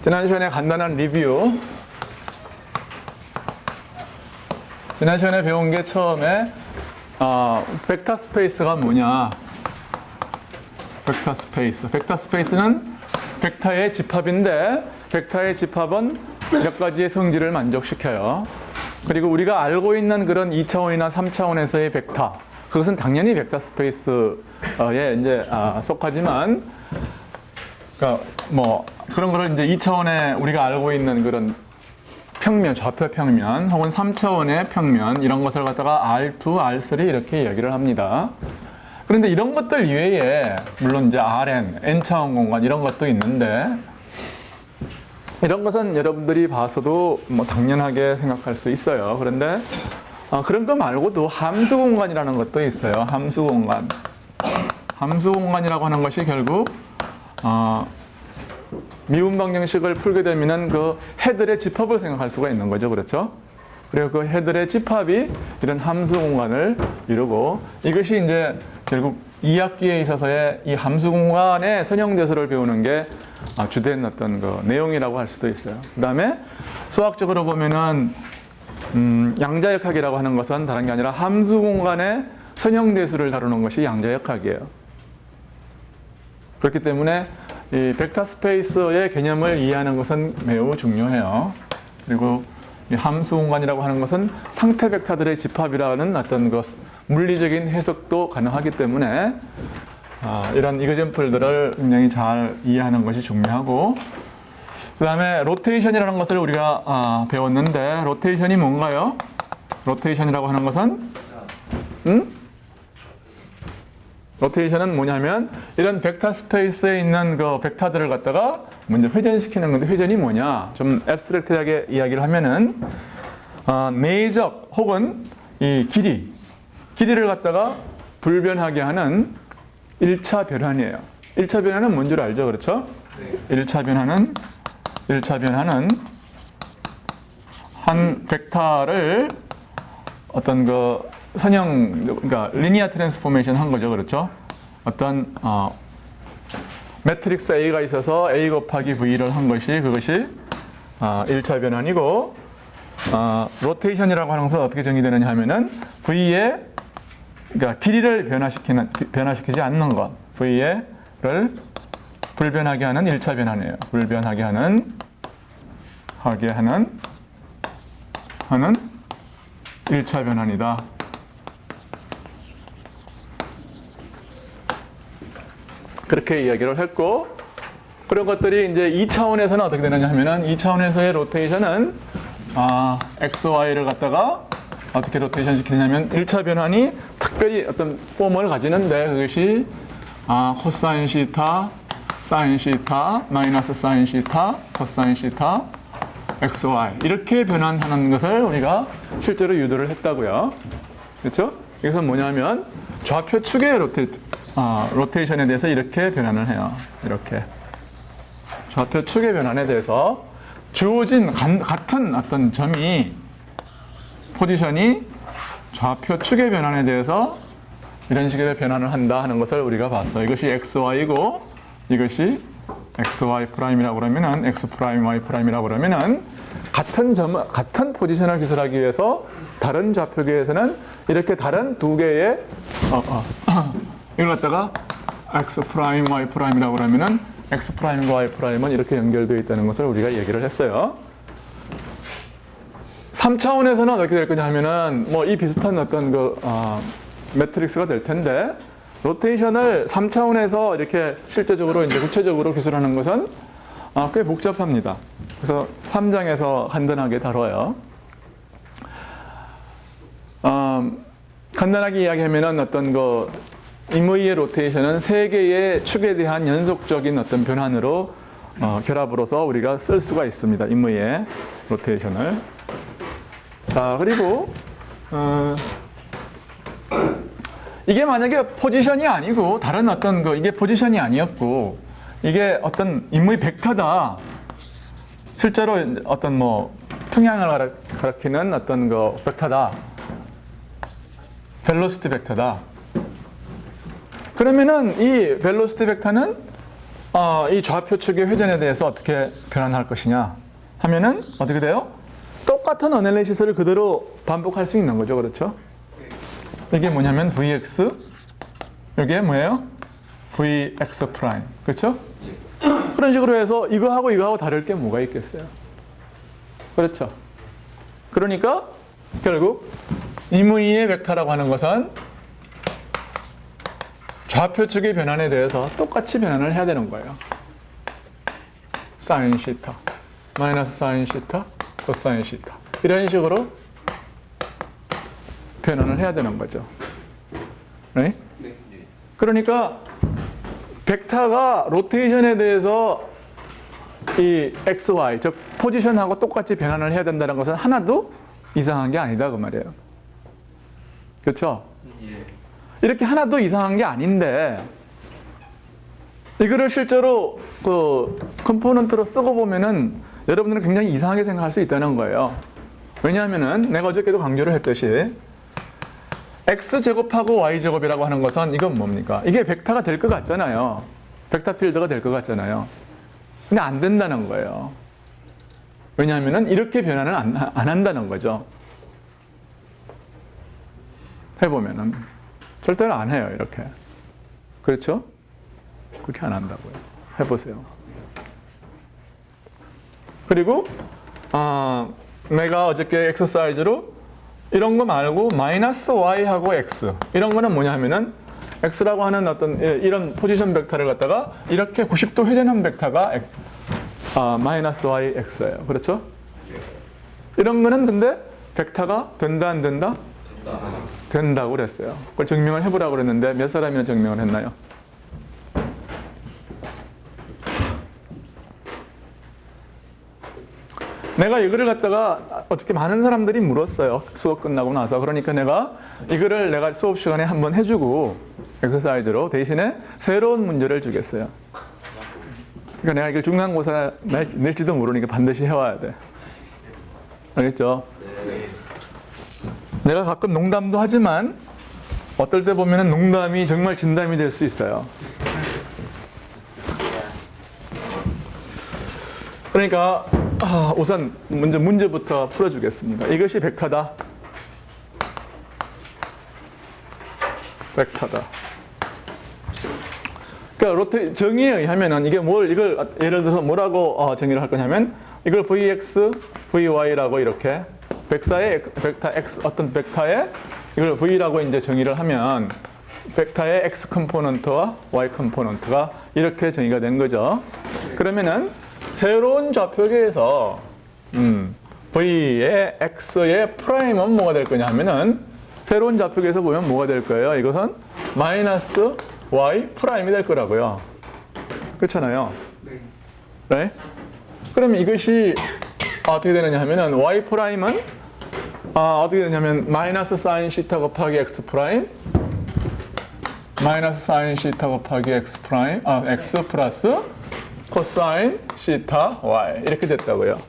지난 시간에 간단한 리뷰. 지난 시간에 배운 게 처음에 벡터 스페이스가 뭐냐. 벡터 스페이스. 벡터 스페이스는 벡터의 집합인데 벡터의 집합은 몇 가지의 성질을 만족시켜요. 그리고 우리가 알고 있는 그런 2차원이나 3차원에서의 벡터, 그것은 당연히 벡터 스페이스에 이제 속하지만, 그러니까 뭐 그런 거를 이제 2차원에 우리가 알고 있는 그런 평면, 좌표 평면, 혹은 3차원의 평면, 이런 것을 갖다가 R2, R3 이렇게 이야기를 합니다. 그런데 이런 것들 이외에 물론 이제 Rn, n차원 공간 이런 것도 있는데, 이런 것은 여러분들이 봐서도 뭐 당연하게 생각할 수 있어요. 그런데 그런 거 말고도 함수 공간이라는 것도 있어요. 함수 공간. 함수 공간이라고 하는 것이 결국 미분 방정식을 풀게 되면은 그 해들의 집합을 생각할 수가 있는 거죠. 그렇죠? 그리고 그 해들의 집합이 이런 함수 공간을 이루고, 이것이 이제 결국 2학기에 있어서의 이 함수 공간의 선형대수를 배우는 게 주된 어떤 그 내용이라고 할 수도 있어요. 그 다음에 수학적으로 보면은 양자역학이라고 하는 것은 다른 게 아니라 함수 공간의 선형대수를 다루는 것이 양자역학이에요. 그렇기 때문에 이 벡터 스페이스의 개념을 이해하는 것은 매우 중요해요. 그리고 이 함수 공간이라고 하는 것은 상태 벡터들의 집합이라는 어떤 그 물리적인 해석도 가능하기 때문에 이런 이그젠플들을 굉장히 잘 이해하는 것이 중요하고, 그 다음에 로테이션이라는 것을 우리가 배웠는데, 로테이션이 뭔가요? 로테이션이라고 하는 것은 로테이션은 뭐냐면 이런 벡터 스페이스에 있는 그 벡터들을 갖다가 먼저 회전시키는 건데, 회전이 뭐냐? 좀 앱스트랙트하게 이야기를 하면은 내적 혹은 이 길이를 갖다가 불변하게 하는 1차 변환이에요. 1차 변환은 뭔 줄 알죠? 그렇죠? 네. 1차 변환은 한 벡터를 어떤 그 그러니까 리니어 트랜스포메이션 한 거죠. 그렇죠? 어떤 매트릭스 A가 있어서 A 곱하기 V를 한 것이, 그것이 1차 변환이고, 로테이션이라고 하는 것은 어떻게 정의되느냐 하면은 V의, 그러니까 길이를 변화시키지 않는 것, V를 불변하게 하는 1차 변환이에요. 불변하게 하는 1차 변환이다. 그렇게 이야기를 했고, 그런 것들이 이제 2차원에서는 어떻게 되느냐 하면은, 2차원에서의 로테이션은 XY를 갖다가 어떻게 로테이션 시키냐면, 1차 변환이 특별히 어떤 폼을 가지는데, 그것이 코사인 시타, 사인 시타, 마이너스 사인 시타, 코사인 시타, XY 이렇게 변환하는 것을 우리가 실제로 유도를 했다고요. 그렇죠? 이것은 뭐냐면 좌표 축의 로테이션에 대해서 이렇게 변환을 해요. 이렇게 좌표 축의 변환에 대해서 주어진 같은 어떤 점이, 포지션이 좌표 축의 변환에 대해서 이런 식의 변환을 한다 하는 것을 우리가 봤어요. 이것이 XY이고 이것이 XY'이라고 그러면은 X'Y'이라고 그러면은 같은 포지션을 기술하기 위해서 다른 좌표계에서는 이렇게 다른 두 개의 이걸 갖다가 X'Y'이라고 그러면은 X'과 Y'은 이렇게 연결되어 있다는 것을 우리가 얘기를 했어요. 3차원에서는 어떻게 될 거냐 하면은 뭐 이 비슷한 어떤 그 매트릭스가 될 텐데, 로테이션을 3차원에서 이렇게 실제적으로 이제 구체적으로 기술하는 것은 꽤 복잡합니다. 그래서 3장에서 간단하게 다뤄요. 간단하게 이야기하면은 어떤 그 임의의 로테이션은 세 개의 축에 대한 연속적인 어떤 변환으로 결합으로서 우리가 쓸 수가 있습니다. 임의의 로테이션을. 자, 그리고 이게 만약에 포지션이 아니고 다른 어떤 이게 포지션이 아니었고 이게 어떤 임의 벡터다. 실제로 어떤 뭐 평양을 가리키는 어떤 그 벡터다. 벨로시티 벡터다. 그러면은 이 벨로시티 벡터는 이 좌표 측의 회전에 대해서 어떻게 변환할 것이냐 하면은 어떻게 돼요? 똑같은 어널리시스를 그대로 반복할 수 있는 거죠. 그렇죠? 이게 뭐냐면 Vx, 이게 뭐예요? Vx 프라임. 그렇죠? 그런 식으로 해서 이거하고 다를 게 뭐가 있겠어요? 그렇죠? 그러니까 결국 임의의 벡터라고 하는 것은 좌표 측의 변환에 대해서 똑같이 변환을 해야 되는 거예요. 사인 시타, 마이너스 사인 시타, 코사인 시타. 이런 식으로 변환을 해야 되는 거죠. 네? 그러니까 벡터가 로테이션에 대해서 이 XY, 즉 포지션하고 똑같이 변환을 해야 된다는 것은 하나도 이상한 게 아니다 그 말이에요. 그렇죠? 이렇게 하나도 이상한 게 아닌데 이거를 실제로 그 컴포넌트로 쓰고 보면은 여러분들은 굉장히 이상하게 생각할 수 있다는 거예요. 왜냐하면은 내가 어저께도 강조를 했듯이 X제곱하고 Y제곱이라고 하는 것은 이건 뭡니까? 이게 벡터가 될 것 같잖아요. 벡터 필드가 될 것 같잖아요. 근데 안 된다는 거예요. 왜냐하면은 이렇게 변환을 안 한다는 거죠. 해보면은 절대로 안 해요. 이렇게. 그렇죠? 그렇게 안 한다고요. 해보세요. 그리고 내가 어저께 엑서사이즈로 이런 거 말고 마이너스 y하고 x 이런 거는 뭐냐 하면은 x라고 하는 어떤 이런 포지션 벡터를 갖다가 이렇게 90도 회전한 벡터가 마이너스 y x예요. 그렇죠? 이런 거는 근데 벡터가 된다 안 된다? 된다고 그랬어요. 그걸 증명을 해보라고 그랬는데 몇 사람이나 증명을 했나요? 내가 이거를 갖다가 어떻게 많은 사람들이 물었어요. 수업 끝나고 나서. 그러니까 내가 이거를 내가 수업 시간에 한번 해주고 엑서사이즈로 대신에 새로운 문제를 주겠어요. 그러니까 내가 이걸 중간고사 낼지도 모르니까 반드시 해와야 돼. 알겠죠? 내가 가끔 농담도 하지만 어떨 때 보면 농담이 정말 진담이 될 수 있어요. 그러니까 우선 먼저 문제부터 풀어주겠습니다. 이것이 벡터다. 벡터다. 그러니까 정의에 의하면은 이게 이걸 예를 들어서 뭐라고 정의를 할 거냐면 이걸 Vx, Vy라고 이렇게 벡터 X 어떤 벡터에 이걸 V라고 이제 정의를 하면 벡터의 X 컴포넌트와 Y 컴포넌트가 이렇게 정의가 된 거죠. 그러면은 새로운 좌표계에서 V의 X의 프라임은 뭐가 될 거냐 하면은 새로운 좌표계에서 보면 뭐가 될 거예요? 이것은 마이너스 Y 프라임이 될 거라고요. 그렇잖아요. 네. 그럼 이것이 어떻게 되느냐 하면은 Y 프라임은 어떻게 되냐면 마이너스 사인 시타 곱하기 X 프라임 마이너스 사인 시타 곱하기 X 프라임 X 플러스 코사인 시타 Y 이렇게 됐다고요.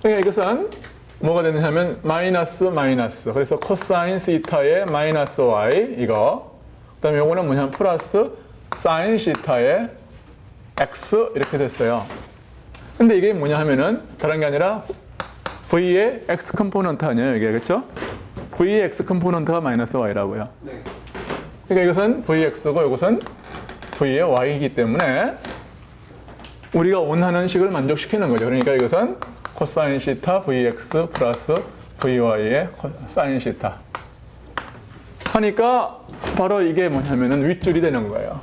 그러니까 이것은 뭐가 되느냐면 마이너스 그래서 코사인 시타의 마이너스 Y 이거 그다음에 요거는 뭐냐면 플러스 사인 시타의 X 이렇게 됐어요. 근데 이게 뭐냐 하면은 다른 게 아니라 V의 X 컴포넌트 아니에요 이게 그렇죠? V의 X 컴포넌트가 마이너스 Y라고요. 그러니까 이것은 Vx고 이것은 V의 Y이기 때문에 우리가 원하는 식을 만족시키는 거죠. 그러니까 이것은 코사인 시타 Vx 플러스 Vy의 사인 시타 하니까 바로 이게 뭐냐면은 윗줄이 되는 거예요.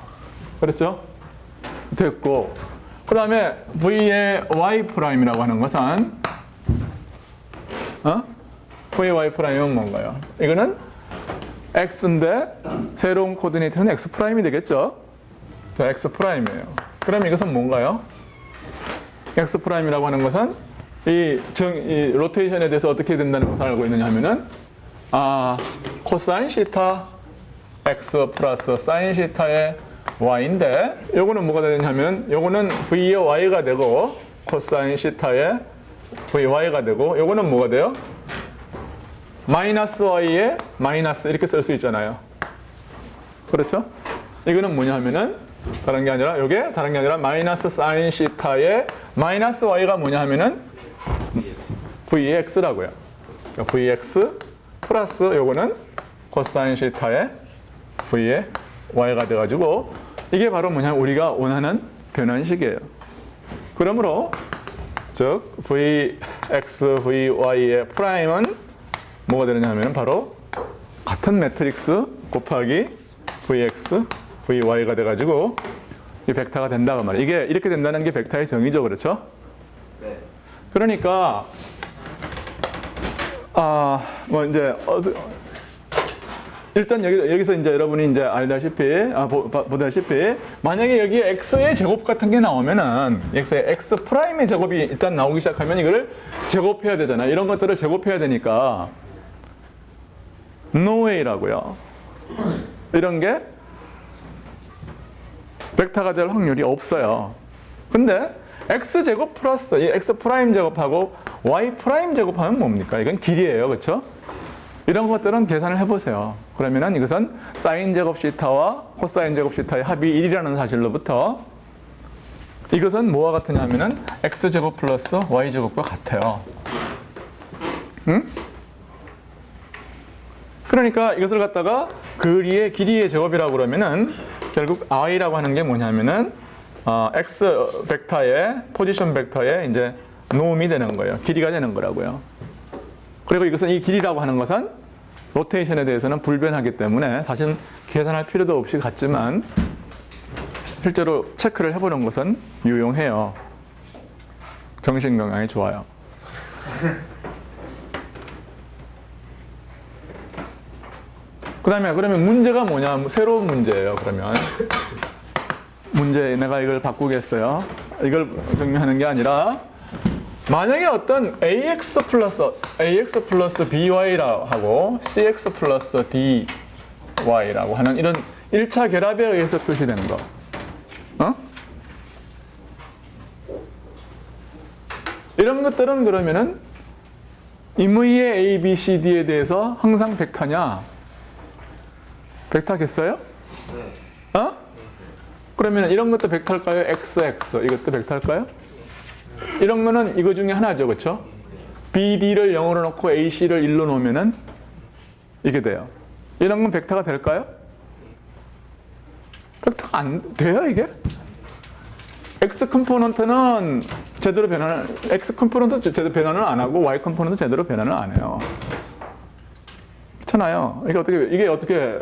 그렇죠? 됐고 그 다음에 V의 Y 프라임이라고 하는 것은 V의 Y 프라임은 뭔가요? 이거는 X인데 새로운 코디네이터는 X 프라임이 되겠죠? 자, X 프라임이에요. 그럼 이것은 뭔가요? X 프라임이라고 하는 것은 이 로테이션에 대해서 어떻게 된다는 것을 알고 있느냐 하면은 코사인 시타 X 플러스 사인 시타의 Y인데 요거는 뭐가 되냐면 요거는 V의 Y가 되고 코사인 시타의 Vy가 되고 요거는 뭐가 돼요? 마이너스 Y의 마이너스 이렇게 쓸 수 있잖아요. 그렇죠? 이거는 뭐냐 하면은 다른 게 아니라 요게 다른 게 아니라 마이너스 사인 시타의 마이너스 y가 뭐냐 하면은 vx라고요. 그러니까 vx 플러스 요거는 코사인 시타의 v의 y가 돼가지고 이게 바로 뭐냐면 우리가 원하는 변환식이에요. 그러므로 즉 vx, vy의 프라임은 뭐가 되느냐 하면 바로 같은 매트릭스 곱하기 vx, vy가 돼가지고 이 벡터가 된다고 말이에요. 이게 이렇게 된다는 게 벡터의 정의죠, 그렇죠? 네. 그러니까 뭐 이제 일단 여기서 이제 여러분이 이제 알다시피 보다시피 만약에 여기에 x의 제곱 같은 게 나오면은 x의 x 프라임의 제곱이 일단 나오기 시작하면 이걸 제곱해야 되잖아요. 이런 것들을 제곱해야 되니까 no way라고요. 이런 게 벡터가 될 확률이 없어요. 근데 x 제곱 플러스 이 x 프라임 제곱하고 y 프라임 제곱하면 뭡니까? 이건 길이에요, 그렇죠? 이런 것들은 계산을 해보세요. 그러면은 이것은 사인 제곱 시타와 코사인 제곱 시타의 합이 1이라는 사실로부터 이것은 뭐와 같으냐 하면은 x 제곱 플러스 y 제곱과 같아요. 응? 그러니까 이것을 갖다가 거리의 길이의 제곱이라고 그러면은 결국 i라고 하는 게 뭐냐면은 x 벡터의 포지션 벡터의 이제 놈이 되는 거예요. 길이가 되는 거라고요. 그리고 이것은 이 길이라고 하는 것은 로테이션에 대해서는 불변하기 때문에 사실 계산할 필요도 없이 같지만 실제로 체크를 해보는 것은 유용해요. 정신 건강에 좋아요. 그 다음에 그러면 문제가 뭐냐? 새로운 문제예요. 그러면 문제 내가 이걸 바꾸겠어요. 이걸 정리하는 게 아니라 만약에 어떤 ax 플러스 by라고 하고 cx 플러스 dy라고 하는 이런 1차 결합에 의해서 표시되는 거. 이런 것들은 그러면은 임의의 a, b, c, d에 대해서 항상 벡터냐? 벡터겠어요? 네. 그러면 이런 것도 벡터일까요? xx 이것도 벡터일까요? 이런 거는 이거 중에 하나죠, 그렇죠? BD를 0으로 놓고 AC를 1로 놓으면은 이게 돼요. 이런 건 벡터가 될까요? 벡터가 안 돼요, 이게? X 컴포넌트는 제대로 변환을 안 하고 Y 컴포넌트 제대로 변환을 안 해요. 그렇잖아요. 이게 어떻게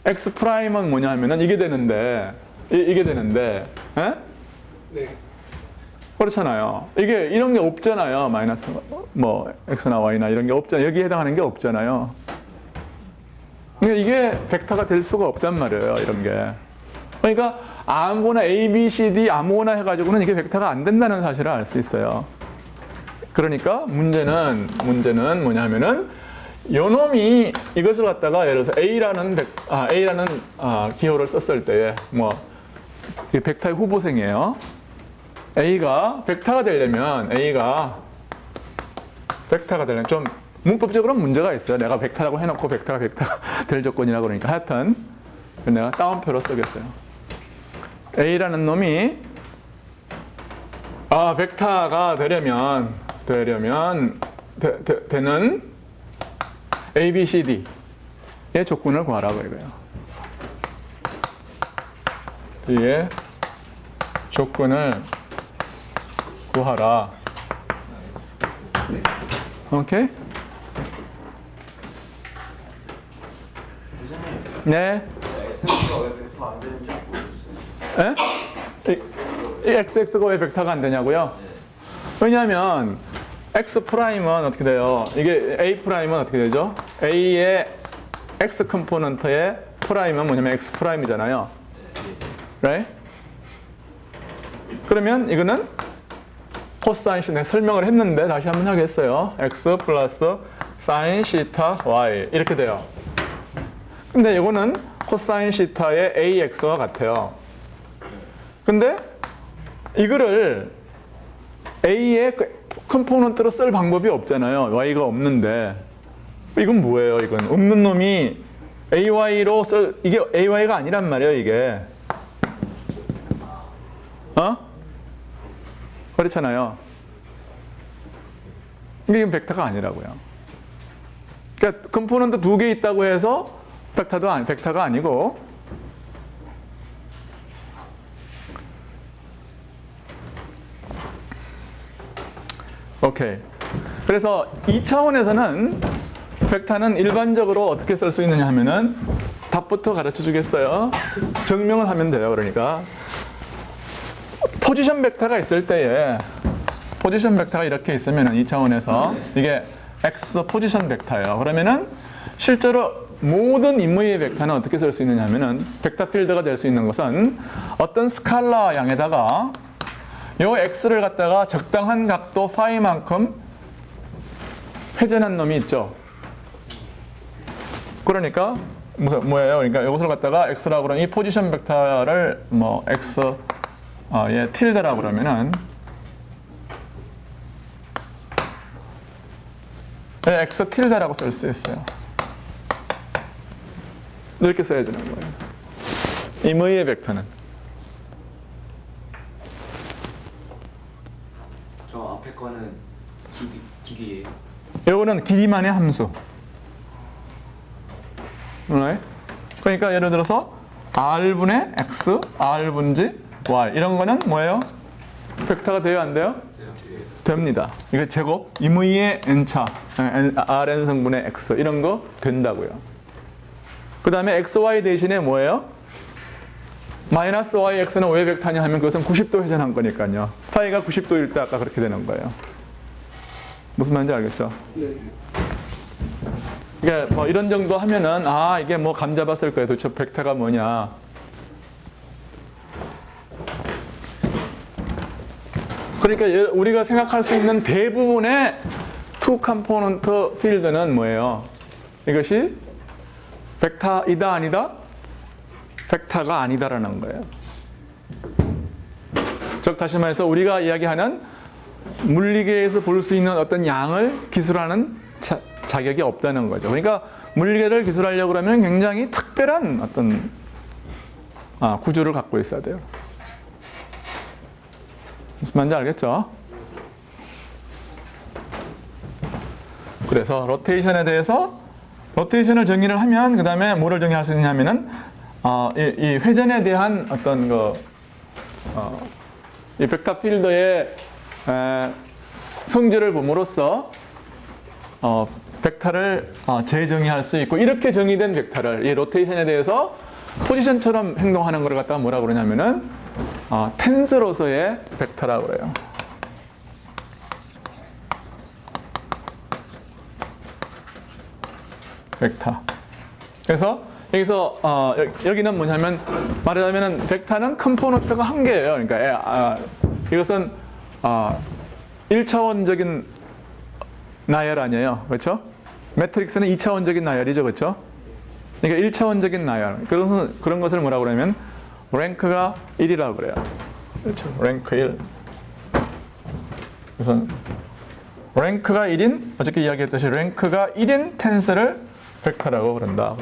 X 프라임은 뭐냐 하면은 이게 되는데 이게 되는데, 에? 네. 그렇잖아요. 이게 이런 게 없잖아요. 마이너스 뭐 x나 y나 이런 게 없잖아요. 여기에 해당하는 게 없잖아요. 그러니까 이게 벡터가 될 수가 없단 말이에요. 이런 게. 그러니까 아무거나 a, b, c, d 아무거나 해가지고는 이게 벡터가 안 된다는 사실을 알 수 있어요. 그러니까 문제는 뭐냐면은 요놈이 이것을 갖다가 예를 들어서 a라는 기호를 썼을 때에 뭐 이게 벡터의 후보생이에요. A가 벡터가 되려면 좀 문법적으로 문제가 있어요. 내가 벡터라고 해놓고 벡터가 될 조건이라고 그러니까 하여튼 내가 따옴표로 쓰겠어요. A라는 놈이 벡터가 되는 A, B, C, D의 조건을 구하라고 이거예요. D의 조건을 구하라. 오케이? 네. x가 왜 벡터 안 되는지 모르겠어요. 이 xx가 왜 벡터가 안 되냐고요? 왜냐하면 x 프라임은 어떻게 돼요? 이게 a 프라임은 어떻게 되죠? a의 x 컴포넌트의 프라임은 뭐냐면 x 프라임이잖아요. right? 그러면 이거는 코사인 시타 설명을 했는데 다시 한번 하겠어요. x 플러스 사인 시타 y 이렇게 돼요. 근데 이거는 코사인 시타의 ax와 같아요. 근데 이거를 a의 컴포넌트로 쓸 방법이 없잖아요. y가 없는데. 이건 뭐예요? 이건 없는 놈이 ay로 이게 ay가 아니란 말이에요. 이게 그렇잖아요. 이게 벡터가 아니라고요. 그러니까 컴포넌트 2개 있다고 해서 벡터가 아니고, 오케이. 그래서 2차원에서는 벡터는 일반적으로 어떻게 쓸 수 있느냐 하면은 답부터 가르쳐 주겠어요. 증명을 하면 돼요. 그러니까 포지션 벡터가 있을 때에 포지션 벡터가 이렇게 있으면은 2차원에서 이게 x 포지션 벡터예요. 그러면은 실제로 모든 임의의 벡터는 어떻게 쓸 수 있느냐 하면은 벡터 필드가 될 수 있는 것은 어떤 스칼라 양에다가 요 x를 갖다가 적당한 각도 파이만큼 회전한 놈이 있죠. 그러니까 뭐예요? 그러니까 이것을 갖다가 x라고 그러면 이 포지션 벡터를 뭐 x 예 틸드라고 그러면은 예, x 틸드라고 쓸 수 있어요. 이렇게 써야 되는 거예요. 임의의 벡터는. 저 앞에 거는 길이에요. 요거는 길이만의 함수. 네? 그러니까 예를 들어서 r분의 x, r분지 y 이런 거는 뭐예요? 벡터가 돼요, 안 돼요? 됩니다. 이거 제곱, 임의의 n차, rn 성분의 x 이런 거 된다고요. 그 다음에 xy 대신에 뭐예요? 마이너스 yx는 왜 벡터냐 하면 그것은 90도 회전한 거니까요. 파이가 90도일 때 아까 그렇게 되는 거예요. 무슨 말인지 알겠죠? 그러니까 뭐 이런 정도 하면은 이게 뭐 감 잡았을 거예요. 도대체 벡터가 뭐냐. 그러니까 우리가 생각할 수 있는 대부분의 투 컴포넌트 필드는 뭐예요? 이것이 벡터이다 아니다? 벡터가 아니다라는 거예요. 즉 다시 말해서 우리가 이야기하는 물리계에서 볼 수 있는 어떤 양을 기술하는 자격이 없다는 거죠. 그러니까 물리계를 기술하려고 그러면 굉장히 특별한 어떤 구조를 갖고 있어야 돼요. 무슨 말인지 알겠죠? 그래서 로테이션에 대해서 로테이션을 정의를 하면 그 다음에 뭐를 정의할 수 있냐면은 이 회전에 대한 어떤 이 벡터 필드의 성질을 봄으로써 벡터를 재정의할 수 있고 이렇게 정의된 벡터를 이 로테이션에 대해서 포지션처럼 행동하는 걸 갖다가 뭐라고 그러냐면은 텐스로서의 벡터라고 그래요. 벡터. 그래서 여기서 여기는 뭐냐면 말하자면은 벡터는 컴포넌트가 한 개예요. 그러니까 이것은 1차원적인 나열 아니에요. 그렇죠? 매트릭스는 2차원적인 나열이죠. 그렇죠? 그러니까 1차원적인 나열. 그런 것을 뭐라고 그러냐면 랭크가 1이라고 그래요. 그렇죠? 랭크 1. 그래서 랭크가 1인 어저께 이야기했듯이 랭크가 1인 텐스를 벡터라고 그런다.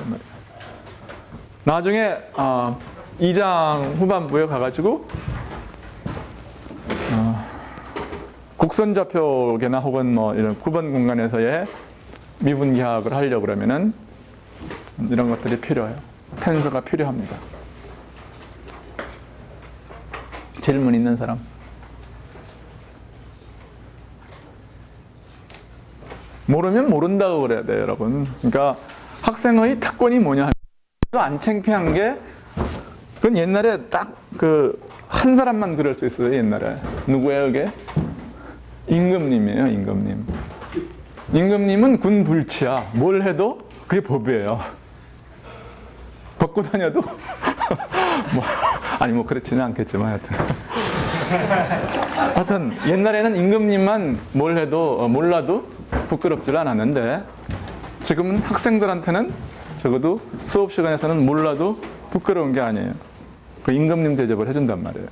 나중에 2장 후반부에 가가지고 곡선좌표계나 혹은 뭐 이런 구분 공간에서의 미분기하학을 하려고 그러면은 이런 것들이 필요해요. 텐서가 필요합니다. 질문 있는 사람? 모르면 모른다고 그래야 돼요, 여러분. 그러니까 학생의 특권이 뭐냐 하면 안 창피한 게 그건 옛날에 딱 한 사람만 그럴 수 있어요, 옛날에. 누구예요, 그게? 임금님이에요, 임금님. 임금님은 군 불치야. 뭘 해도 그게 법이에요. 벗고 다녀도 뭐 그렇지는 않겠지만 하여튼 옛날에는 임금님만 뭘 해도 몰라도 부끄럽지 않았는데 지금은 학생들한테는 적어도 수업 시간에서는 몰라도 부끄러운 게 아니에요. 그 임금님 대접을 해준단 말이에요.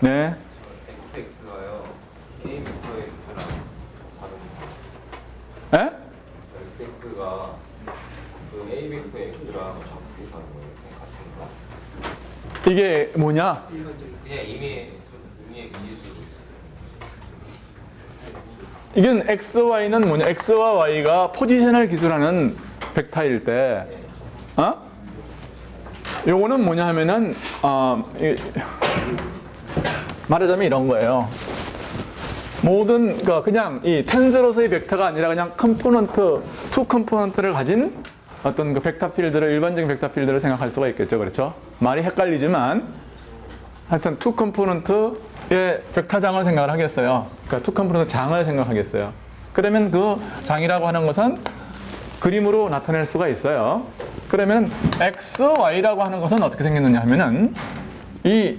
네. XX가요. 게임 벡터 X랑 에? 다른 XX가 그 A 벡터 X랑 적분하는 거예요. 같은 거. 이게 뭐냐? 그냥 이미 X로 수도 있어요. 이건 x, y는 뭐냐? x와 y가 포지션을 기술하는 벡터일 때, 요거는 뭐냐 하면은, 말하자면 이런 거예요. 모든, 그냥 이 텐서로서의 벡터가 아니라 그냥 컴포넌트, 투 컴포넌트를 가진 어떤 그 벡터 필드를, 일반적인 벡터 필드를 생각할 수가 있겠죠. 그렇죠? 말이 헷갈리지만, 하여튼 투 컴포넌트의 벡터장을 생각을 하겠어요. 그러니까 투 컴포넌트 장을 생각하겠어요. 그러면 그 장이라고 하는 것은 그림으로 나타낼 수가 있어요. 그러면 x, y라고 하는 것은 어떻게 생겼느냐 하면은 이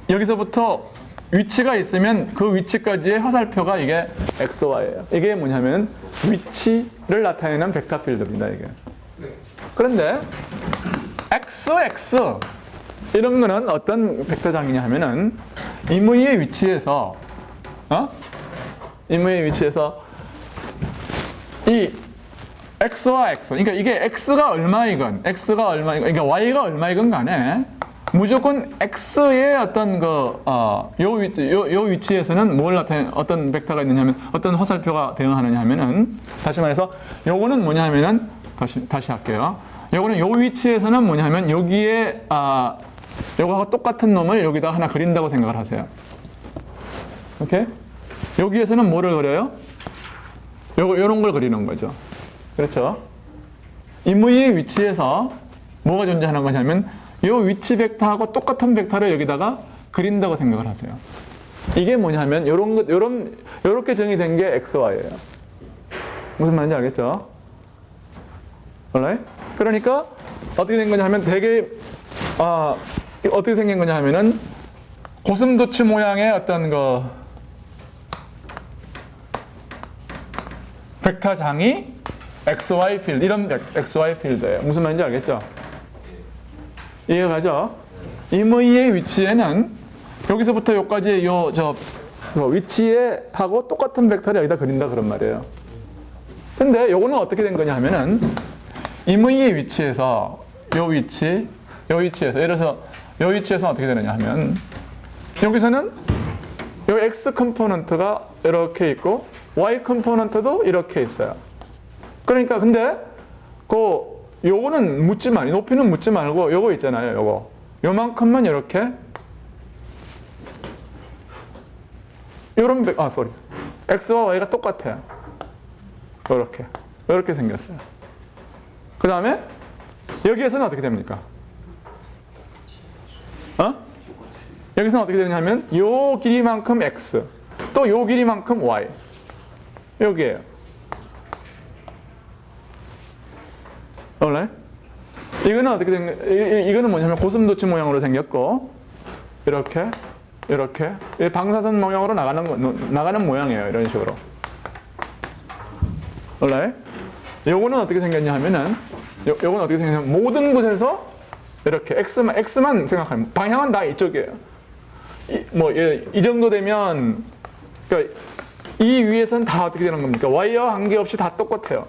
여기서부터 위치가 있으면 그 위치까지의 화살표가 이게 x, y예요. 이게 뭐냐면 위치를 나타내는 벡터 필드입니다. 이게. 그런데 x, x 이런 거는 어떤 벡터장이냐 하면은 임의의 위치에서 임의의 위치에서 이 x와 x, 그러니까 이게 x가 얼마이건, 그러니까 y가 얼마이건 간에 무조건 x의 어떤 요 위치에서는 뭘 나타내, 어떤 벡터가 있느냐면 어떤 화살표가 대응하느냐 하면은 다시 말해서 요거는 뭐냐 하면은 다시 할게요. 요거는 요 위치에서는 뭐냐 하면 여기에 요거하고 똑같은 놈을 여기다 하나 그린다고 생각을 하세요. 오케이? 여기에서는 뭐를 그려요? 요런 걸 그리는 거죠. 그렇죠? 임의의 위치에서 뭐가 존재하는 거냐면 요 위치 벡터하고 똑같은 벡터를 여기다가 그린다고 생각을 하세요. 이게 뭐냐면 요렇게 정의된 게 x, y예요. 무슨 말인지 알겠죠? alright? 그러니까 어떻게 된 거냐 하면 되게 어떻게 생긴 거냐 하면은 고슴도치 모양의 어떤 벡터장이 XY 필드, 이런 XY 필드예요. 무슨 말인지 알겠죠? 이해가 가죠? 임의의 위치에는 여기서부터 여기까지 위치에 하고 똑같은 벡터를 여기다 그린다 그런 말이에요. 근데 요거는 어떻게 된 거냐 하면은 임의의 위치에서 요 위치에서 예를 들어서 요 위치에서 어떻게 되느냐 하면 여기서는 요 X 컴포넌트가 이렇게 있고 Y 컴포넌트도 이렇게 있어요. 그러니까 근데 요거는 높이는 묻지 말고 요거 있잖아요. 요만큼만 이렇게 X와 Y가 똑같아요. 이렇게 생겼어요. 그 다음에 여기에서는 어떻게 됩니까? 여기서는 어떻게 되느냐면 요 길이만큼 X 또 요 길이만큼 Y 여기에요. alright? 이거는 어떻게 된 거예요? 이거는 뭐냐면 고슴도치 모양으로 생겼고 이렇게 방사선 모양으로 나가는 모양이에요. 이런 식으로. alright? 요거는 어떻게 생겼냐 하면은 요거는 어떻게 생겼냐면 모든 곳에서 이렇게 X만 생각하면 방향은 다 이쪽이에요. 이 정도 되면 그러니까 이 위에서는 다 어떻게 되는 겁니까? Y와 관계없이 다 똑같아요.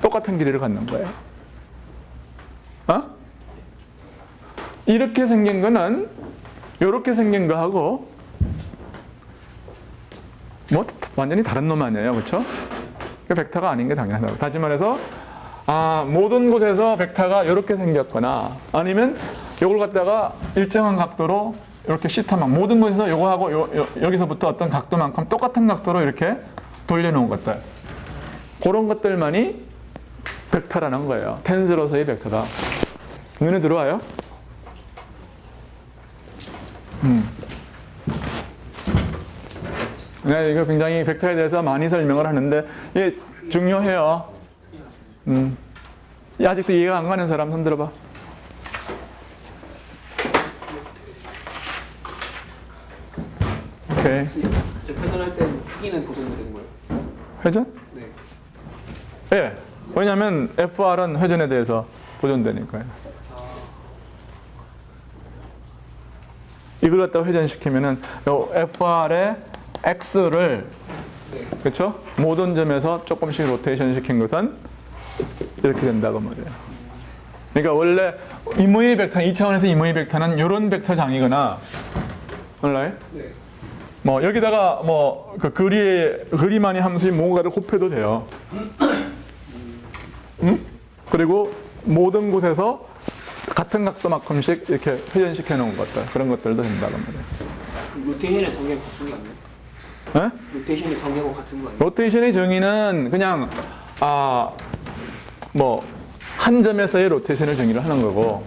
똑같은 길이를 갖는 거예요. 이렇게 생긴 거는 이렇게 생긴 거하고 완전히 다른 놈 아니에요, 그렇죠? 벡터가 아닌 게 당연하다고. 다시 말해서 모든 곳에서 벡터가 이렇게 생겼거나 아니면 이걸 갖다가 일정한 각도로 이렇게 시타만 모든 곳에서 요거하고 여기서부터 어떤 각도만큼 똑같은 각도로 이렇게 돌려놓은 것들, 그런 것들만이 벡터라는 거예요. 텐스로서의 벡터다. 눈에 들어와요? 네, 이거 굉장히 벡터에 대해서 많이 설명을 하는데 이게 중요해요. 아직도 이해가 안 가는 사람 손 들어봐. 오케이. 회전할 때 크기는 보존이 되는 거예요? 회전? 네. 예. 왜냐하면 FR은 회전에 대해서 보존되니까요. 이걸 갖다가 회전시키면은 요 FR의 X를 그렇죠? 모든 점에서 조금씩 로테이션 시킨 것은 이렇게 된다고 말이에요. 그러니까 원래 임의의 벡터, 2차원에서 임의의 벡터는 이런 벡터 장이거나, 몰라요? 네. 뭐 여기다가 뭐 그 그리만이 함수인 뭔가를 곱해도 돼요. 그리고 모든 곳에서 같은 각도만큼씩 이렇게 회전시켜 놓은 것들, 그런 것들도 된다고 말이에요. 로테이션의 정의하고 같은 거 아니에요? 네? 로테이션의 정의하고 같은 거 아니에요? 로테이션의 정의는 그냥 뭐 한 점에서의 로테이션을 정의를 하는 거고,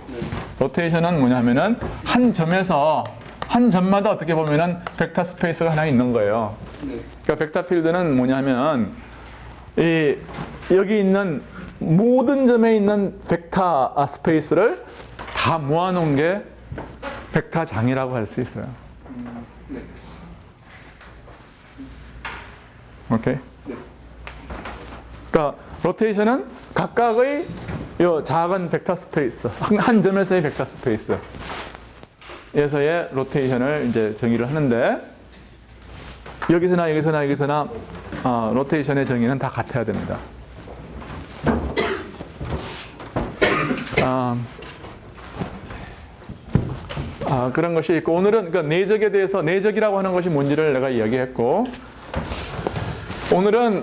로테이션은 뭐냐면은 한 점에서 한 점마다 어떻게 보면은 벡터 스페이스가 하나 있는 거예요. 네. 그러니까 벡터 필드는 뭐냐면 여기 있는 모든 점에 있는 벡터 스페이스를 다 모아놓은 게 벡터 장이라고 할 수 있어요. 네. 오케이? 그러니까 로테이션은 각각의 요 작은 벡터 스페이스, 한 점에서의 벡터 스페이스 에서의 로테이션을 이제 정의를 하는데, 여기서나 로테이션의 정의는 다 같아야 됩니다. 그런 것이 있고, 오늘은 그 내적에 대해서, 내적이라고 하는 것이 뭔지를 내가 이야기했고, 오늘은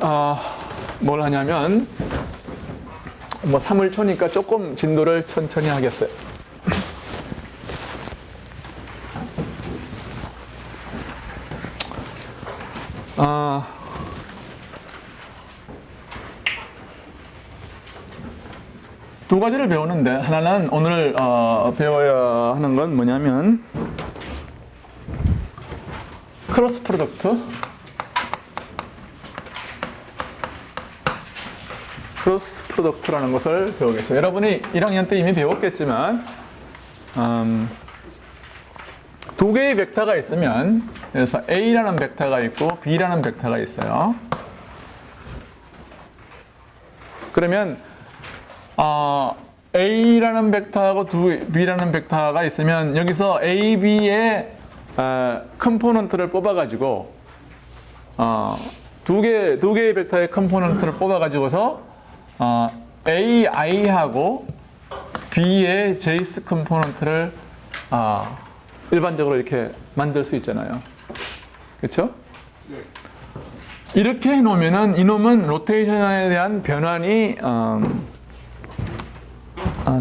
뭘 하냐면 뭐 3월 초니까 조금 진도를 천천히 하겠어요. 두 가지를 배우는데, 하나는 오늘 배워야 하는 건 뭐냐면 크로스 프로덕트, 크로스 프로덕트라는 것을 배우겠어요. 여러분이 1학년 때 이미 배웠겠지만 두 개의 벡터가 있으면, 그래서 A라는 벡터가 있고 B라는 벡터가 있어요. 그러면 A라는 벡터하고 B라는 벡터가 있으면 여기서 A, B의 컴포넌트를 뽑아가지고 두 개의 벡터의 컴포넌트를 뽑아가지고서 AI하고 B의 JS 컴포넌트를 일반적으로 이렇게 만들 수 있잖아요. 그렇죠? 네. 이렇게 해놓으면은 이놈은 로테이션에 대한 변환이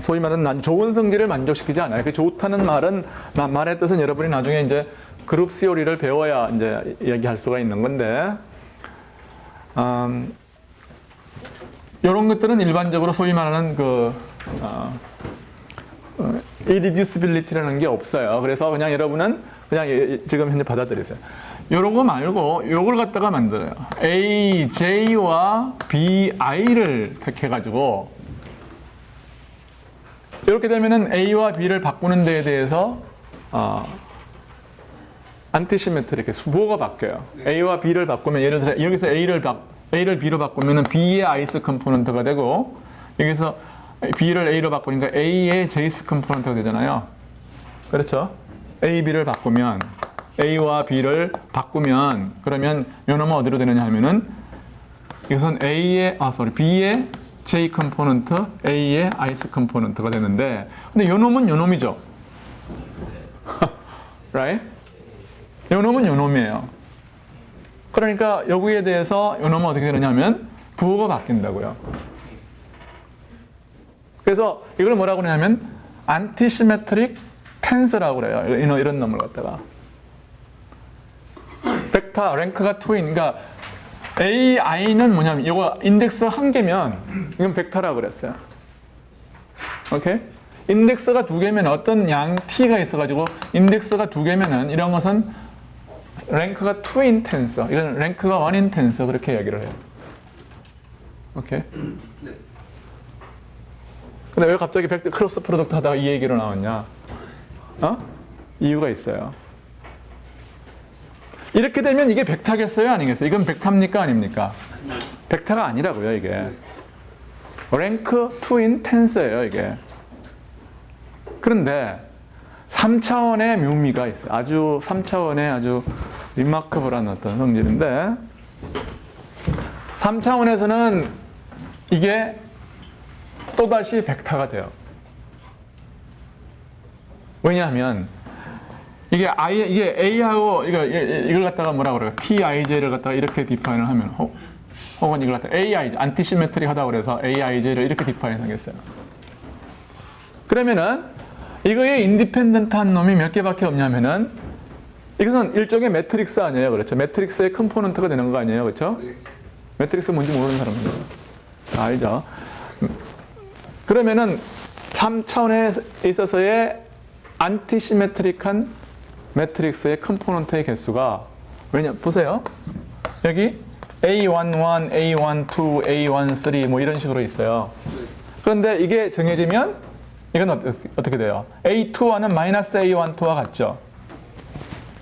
소위 말하는 좋은 성질을 만족시키지 않아요. 그 좋다는 말의 뜻은 여러분이 나중에 이제 그룹 시오리를 배워야 이제 얘기할 수가 있는 건데, 이런 것들은 일반적으로 소위 말하는 irreducibility라는 게 없어요. 그래서 그냥 여러분은 그냥 지금 현재 받아들이세요. 이런 거 말고 이걸 갖다가 만들어요. A, J와 B, I를 택해가지고 이렇게 되면은 A와 B를 바꾸는 데에 대해서 안티시메트릭 수보가 바뀌어요. A와 B를 바꾸면, 예를 들어 여기서 A를 B로 바꾸면은 B의 I스 컴포넌트가 되고, 여기서 B를 A로 바꾸니까 A의 J스 컴포넌트가 되잖아요. 그렇죠? A, B를 바꾸면, A와 B를 바꾸면, 그러면 요놈은 어디로 되느냐 하면은 이것은 B의 J 컴포넌트, A의 I스 컴포넌트가 되는데, 근데 요놈은 요놈이죠. right? 요놈은 요놈이에요. 그러니까 여기에 대해서 요놈은 어떻게 되느냐 하면 부호가 바뀐다고요. 그래서 이걸 뭐라고 그러냐면 안티시메트릭 텐스라고 그래요. 이런 놈을 갖다가. 벡터 랭크가 2인, 그러니까 AI는 뭐냐면 이거 인덱스 한 개면 이건 벡터라고 그랬어요. 오케이? 인덱스가 두 개면 어떤 양 T가 있어가지고 인덱스가 두 개면은 이런 것은 랭크가 2인 텐서, 이건 랭크가 1인 텐서, 그렇게 얘기를 해요. 오케이? 네. 근데 왜 갑자기 크로스 프로덕트 하다가 이 얘기로 나왔냐? 이유가 있어요. 이렇게 되면 이게 벡터겠어요? 아니겠어요? 이건 벡터입니까? 아닙니까? 벡터가 아니라고요, 이게. 랭크 2인 텐서예요, 이게. 그런데 3차원의 묘미가 있어요. 아주 3차원의 아주 리마커블한 어떤 성질인데, 3차원에서는 이게 또다시 벡터가 돼요. 왜냐하면 이게 A하고 이걸 갖다가 뭐라 그래요? TIJ를 갖다가 이렇게 디파인을 하면 혹은 이걸 갖다가 AIJ, 안티시메트릭 하다고 그래서 AIJ를 이렇게 디파인 하겠어요. 그러면은 이거에 인디펜던트한 놈이 몇 개밖에 없냐면은 이것은 일종의 매트릭스 아니에요. 그렇죠? 매트릭스의 컴포넌트가 되는 거 아니에요. 그렇죠? 네. 매트릭스가 뭔지 모르는 사람들 알죠? 그러면은 3차원에 있어서의 안티시메트릭한 매트릭스의 컴포넌트의 개수가 보세요. 여기 A11, A12, A13 뭐 이런 식으로 있어요. 그런데 이게 정해지면 이건 어떻게 돼요? A2와는 마이너스 A12와 같죠?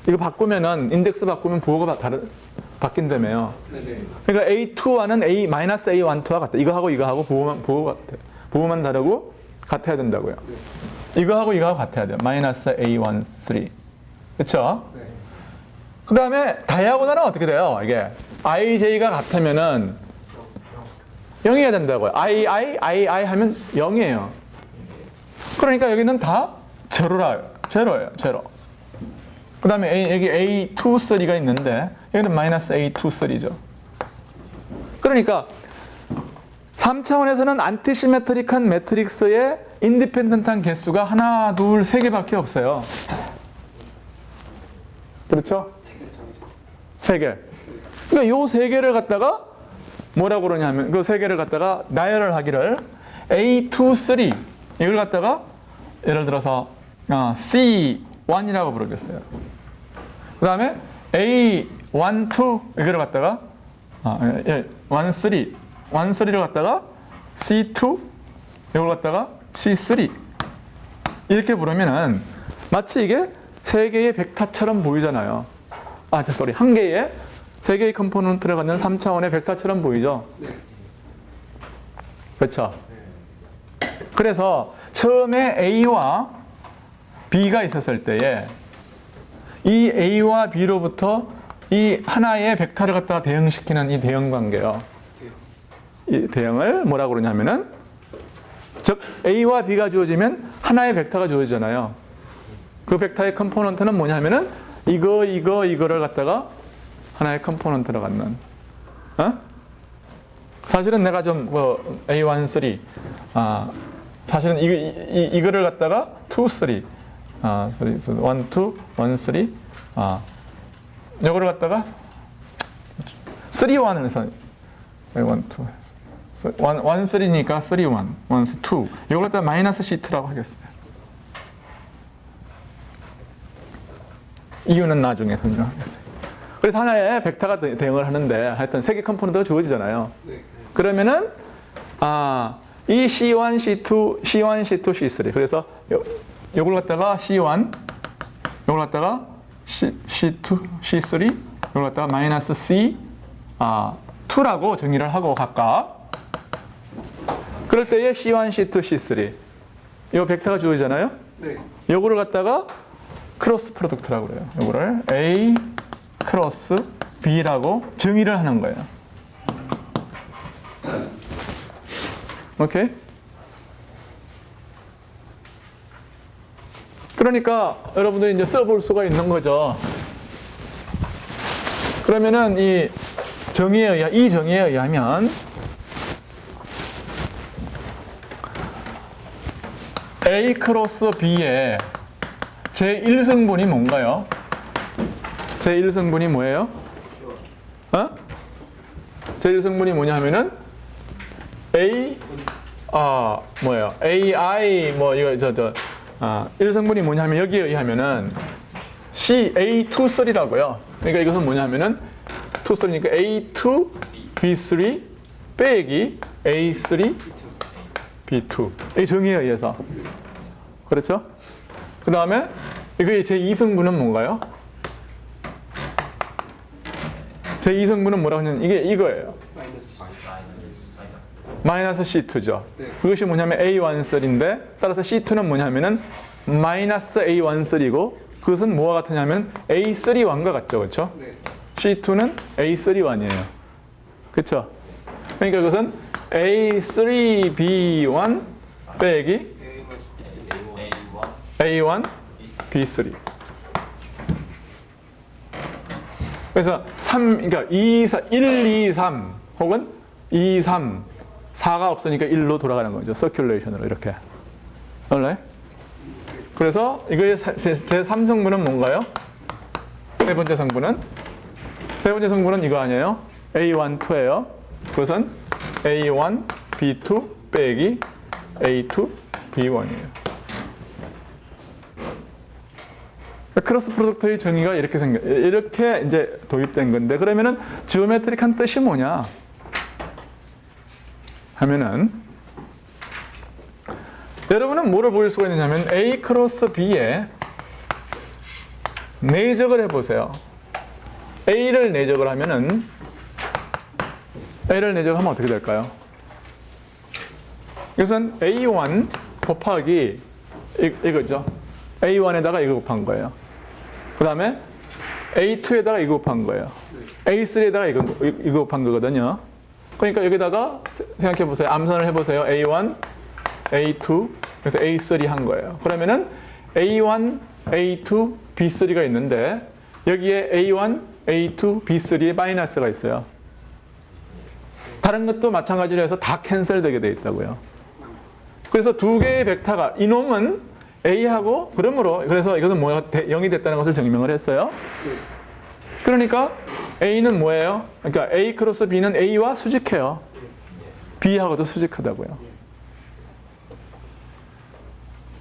이거 바꾸면은 인덱스 바꾸면 부호가 바뀐다며요. 네네. 그러니까 A2와는 마이너스 A12와 같다. 이거하고 부호만 다르고 같아야 된다고요. 이거하고 같아야 돼요. 마이너스 A13. 그렇죠? 네. 그 다음에 다이아고널은 어떻게 돼요? 이게 IJ가 같으면은 0이어야 된다고요. I 하면 0이에요. 그러니까 여기는 다 제로예요. 제로. 그 다음에 여기 A23가 있는데 여기는 마이너스 A23죠. 그러니까 3차원에서는 안티시메트릭한 매트릭스의 인디펜던트한 개수가 하나, 둘, 세 개밖에 없어요. 그렇죠? 세 개. 그러니까 요 세 개를 갖다가 뭐라고 그러냐면 그 세 개를 갖다가 나열을 하기를 A23 이걸 갖다가 예를 들어서 C1이라고 부르겠어요. 그 다음에 A12 이거를 갖다가 13를 갖다가 C2 이걸 갖다가 C3 이렇게 부르면은 마치 이게 세 개의 벡터처럼 보이잖아요. 한 개의 세 개의 컴포넌트를 갖는 3차원의 벡터처럼 보이죠. 네. 그렇죠. 그래서 처음에 A와 B가 있었을 때에 이 A와 B로부터 이 하나의 벡터를 갖다가 대응시키는 이 대응 관계요. 이 대응을 뭐라고 그러냐면은 즉 A와 B가 주어지면 하나의 벡터가 주어지잖아요. 그 벡터의 컴포넌트는 뭐냐면은 이거를 갖다가 하나의 컴포넌트로 갖는. 사실은 내가 좀 A13 사실은 이거를 갖다가 2, 3 1, 2, 1, 3 이거를 갖다가 3, 1을 해서 1, 2 1, 3니까 3, 1, 1, 2 이걸 갖다가 마이너스 C2라고 하겠어요. 이유는 나중에 설명하겠어요. 그래서 하나의 벡터가 대응을 하는데 하여튼 세 개 컴포넌트가 주어지잖아요. 네. 그러면은 이 C1, C2, C3 그래서 요걸 갖다가 C1 요걸 갖다가 C2, C3 요걸 갖다가 마이너스 C 2라고 정의를 하고 각각 그럴 때에 C1, C2, C3 요 벡터가 주어지잖아요. 네. 요거를 갖다가 크로스 프로덕트라고 그래요. 요거를 A 크로스 B라고 정의를 하는 거예요. 오케이? 그러니까 여러분들이 이제 써볼 수가 있는 거죠. 그러면은 이 정의에 의하면 A 크로스 B의 제1승분이 뭔가요? 제1승분이 뭐예요? 제1승분이 뭐냐 하면은 AI 이거 1승분이 뭐냐 하면 여기에 의하면은 A23라고요. 그러니까 이것은 뭐냐 하면은 23니까 A2 B3 빼기 A3 B2 이 정의에 의해서 그렇죠? 그 다음에 이거의 제2승분은 뭔가요? 제2승분은 뭐라고 하냐면 이거예요. 마이너스 C2죠. 네. 그것이 뭐냐면 A13인데 따라서 C2는 뭐냐면은 마이너스 A13이고 그것은 뭐와 같으냐면 A31과 같죠. 그렇죠? 네. C2는 A31이에요. 그렇죠? 그러니까 그것은 A3B1 빼기 A1 B3. 그래서 3, 그러니까 2, 4, 1, 2, 3 혹은 2, 3, 4가 없으니까 1로 돌아가는 거죠. 서큘레이션으로 이렇게. 알래? 그래서 이거의 제 3성분은 뭔가요? 세 번째 성분은? 세 번째 성분은 이거 아니에요? A1, 2예요. 그것은 A1, B2 빼기 A2, B1이에요. 크로스 프로덕트의 정의가 이렇게 이제 도입된 건데, 그러면은 지오메트릭한 뜻이 뭐냐 하면은, 여러분은 뭐를 보일 수가 있느냐면 A 크로스 B에 내적을 해보세요. A를 내적을 하면은, A를 내적하면 어떻게 될까요? 이것은 A1 곱하기 이거죠. A1에다가 이거 곱한 거예요. 그 다음에 A2에다가 이거 곱한 거예요. A3에다가 이거 곱한 거거든요. 그러니까 여기다가 생각해 보세요. 암산을 해보세요. A1, A2, 그래서 A3 한 거예요. 그러면은 A1, A2, B3가 있는데 여기에 A1, A2, B3에 마이너스가 있어요. 다른 것도 마찬가지로 해서 다 캔슬되게 돼 있다고요. 그래서 두 개의 벡터가, 이놈은 A하고, 그래서 이것은 뭐가 0이 됐다는 것을 증명을 했어요. 그러니까 A는 뭐예요? 그러니까 A 크로스 B는 A와 수직해요. B하고도 수직하다고요.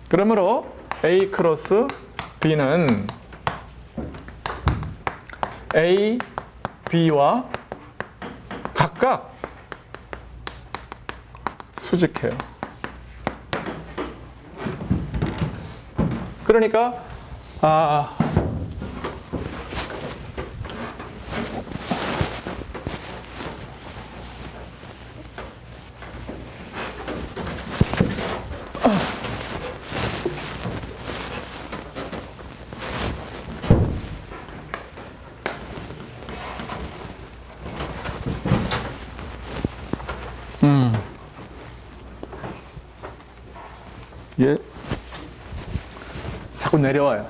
그러므로 A 크로스 B는 A, B와 각각 수직해요. 그러니까 예. 자꾸 내려와요.